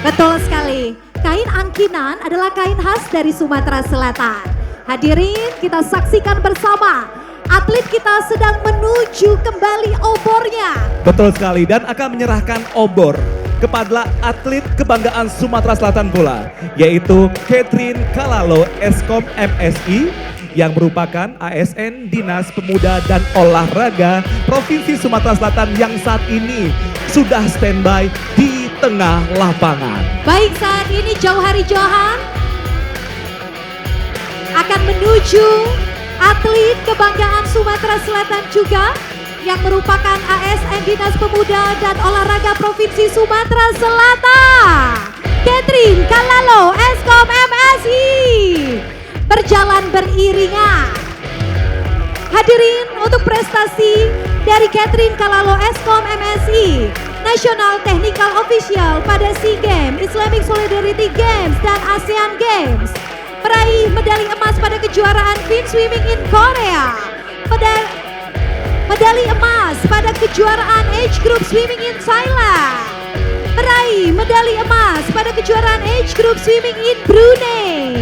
Betul sekali, kain angkinan adalah kain khas dari Sumatera Selatan. Hadirin, kita saksikan bersama atlet kita sedang menuju kembali obornya. Betul sekali, dan akan menyerahkan obor kepada atlet kebanggaan Sumatera Selatan pula, yaitu Catherine Kalalo Eskom MSI yang merupakan ASN Dinas Pemuda dan Olahraga Provinsi Sumatera Selatan yang saat ini sudah standby di tengah lapangan. Baik, saat ini Jauhari Johan akan menuju atlet kebanggaan Sumatera Selatan juga yang merupakan ASN Dinas Pemuda dan Olahraga Provinsi Sumatera Selatan, Catherine Kalalo Eskom MSI, berjalan beriringan. Hadirin, untuk prestasi dari Catherine Kalalo Eskom MSI, National Technical Official pada SEA Games, Islamic Solidarity Games dan ASEAN Games, meraih medali emas pada kejuaraan Fin Swimming in Korea, medali emas pada kejuaraan Age Group Swimming in Thailand, meraih medali emas pada kejuaraan Age Group Swimming in Brunei,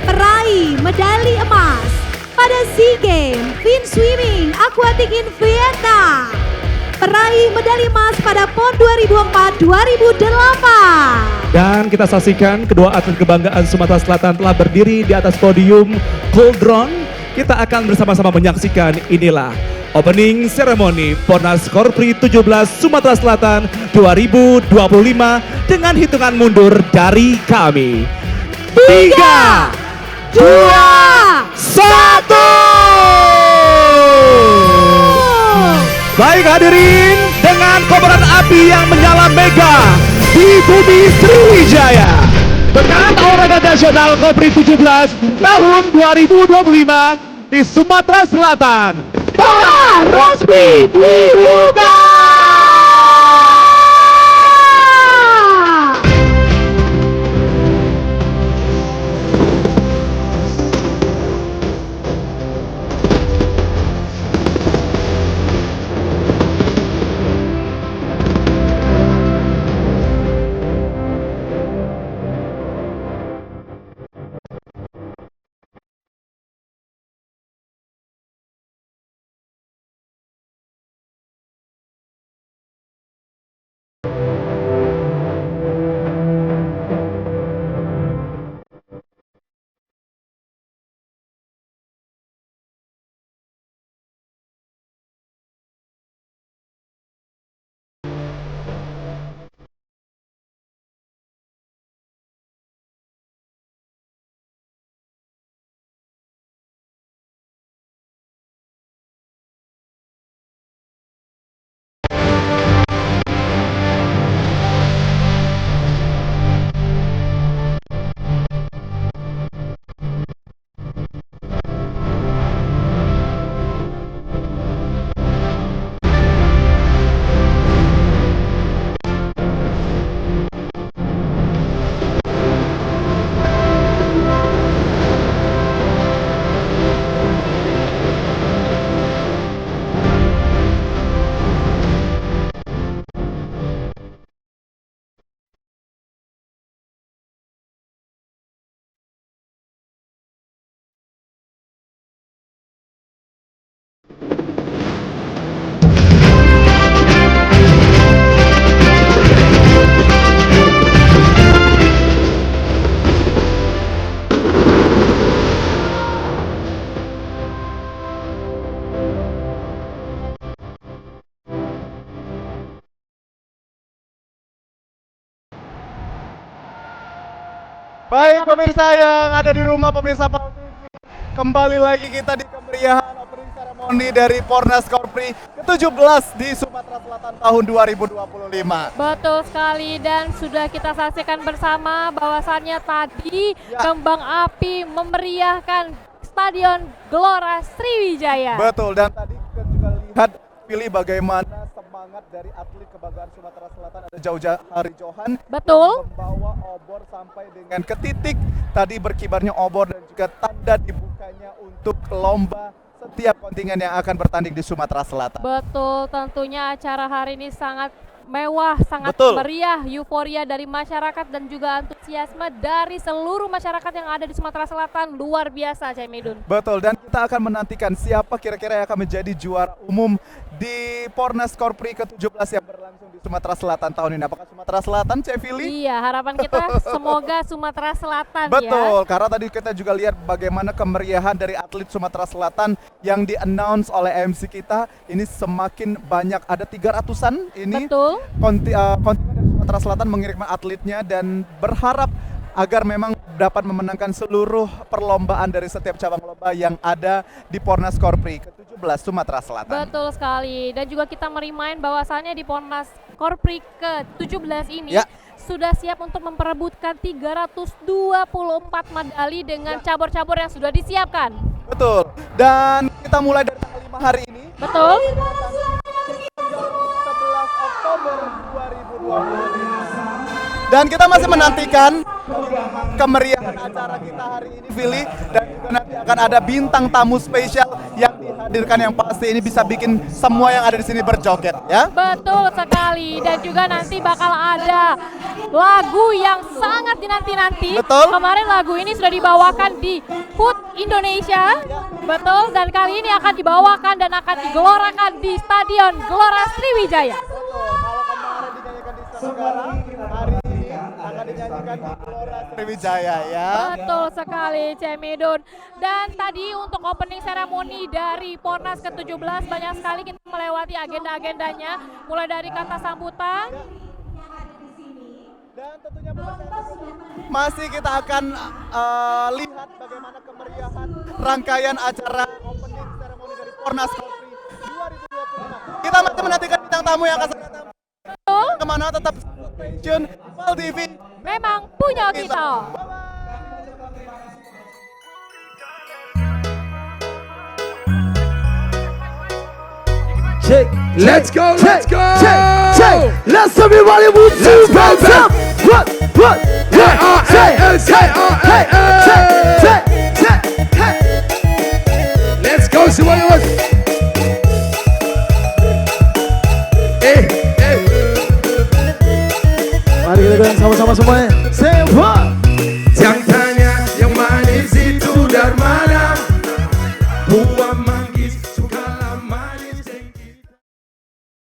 meraih medali emas pada SEA Games Fin Swimming Aquatic in Vietnam, meraih medali emas pada PON 2004-2008. Dan kita saksikan kedua atlet kebanggaan Sumatera Selatan telah berdiri di atas podium Cauldron. Kita akan bersama-sama menyaksikan inilah Opening Ceremony Pornas Korpri 17 Sumatera Selatan 2025 dengan hitungan mundur dari kami. 3, 2, 1. Baik hadirin, dengan kobaran api yang menyala mega di bumi Sriwijaya, Pekan Olahraga Nasional Korpri 17 tahun 2025 di Sumatera Selatan telah resmi dibuka. Baik pemirsa yang ada di rumah, pemirsa Pal TV, kembali lagi kita di kemeriahan opening ceremony dari Pornas Korpri ke-17 di Sumatera Selatan tahun 2025. Betul sekali, dan sudah kita saksikan bersama bahwasannya tadi kembang api memeriahkan Stadion Gelora Sriwijaya. Betul, dan tadi kita juga lihat pilih bagaimana semangat dari atlet kebanggaan Sumatera Selatan, ada Jauhari Johan. Betul. Membawa obor sampai dengan ke titik tadi berkibarnya obor dan juga tanda dibukanya untuk lomba setiap kontingen yang akan bertanding di Sumatera Selatan. Betul, tentunya acara hari ini sangat mewah, sangat meriah, euforia dari masyarakat dan juga antusiasme dari seluruh masyarakat yang ada di Sumatera Selatan luar biasa, Cai Midun. Betul, dan kita akan menantikan siapa kira-kira yang akan menjadi juara umum di Pornas Korpri ke-17 yang berlangsung di Sumatera Selatan tahun ini. Apakah Sumatera Selatan, Cai Fili? Iya, harapan kita semoga Sumatera Selatan. Betul, karena tadi kita juga lihat bagaimana kemeriahan dari atlet Sumatera Selatan yang di-announce oleh MC kita. Ini semakin banyak, ada 300-an ini. Betul. Kontingen dari Sumatera Selatan mengirimkan atletnya dan berharap agar memang dapat memenangkan seluruh perlombaan dari setiap cabang lomba yang ada di Pornas Korpri ke-17 Sumatera Selatan. Betul sekali, dan juga kita merimain bahwasannya di Pornas Korpri ke-17 ini sudah siap untuk memperebutkan 324 medali dengan cabur-cabur yang sudah disiapkan. Betul, dan kita mulai dari tanggal 5 hari ini. Betul. 11 Oktober 2025. Dan kita masih menantikan kemeriahan acara kita hari ini, Vili, dan juga nanti akan ada bintang tamu spesial yang dihadirkan yang pasti ini bisa bikin semua yang ada di sini berjoget, ya. Betul sekali, dan juga nanti bakal ada lagu yang sangat dinanti-nanti. Betul. Kemarin lagu ini sudah dibawakan di HUT Indonesia, betul, dan kali ini akan dibawakan dan akan digelorakan di Stadion Gelora Sriwijaya. Betul, kalau kemarin dinyanyikan di sekarang, hari ini akan akan dinyanyikan di Gelora Sriwijaya ya. Betul sekali Cemidun. Dan tadi untuk opening ceremony dari Pornas ke-17 banyak sekali kita melewati agenda-agendanya, mulai dari kata sambutan. Dan tentunya masih kita akan lihat bagaimana kemeriahan rangkaian acara opening ceremony dari Pornas Corpri 2025. Kita masih menantikan bintang tamu yang akan datang. Kemana tetap stay tune Val TV. Memang punya kita. Check, Let's go, let's go. check. Let's everybody move to Belgium. What? Let's go semuanya. Mari kita goyang sama-sama semuanya.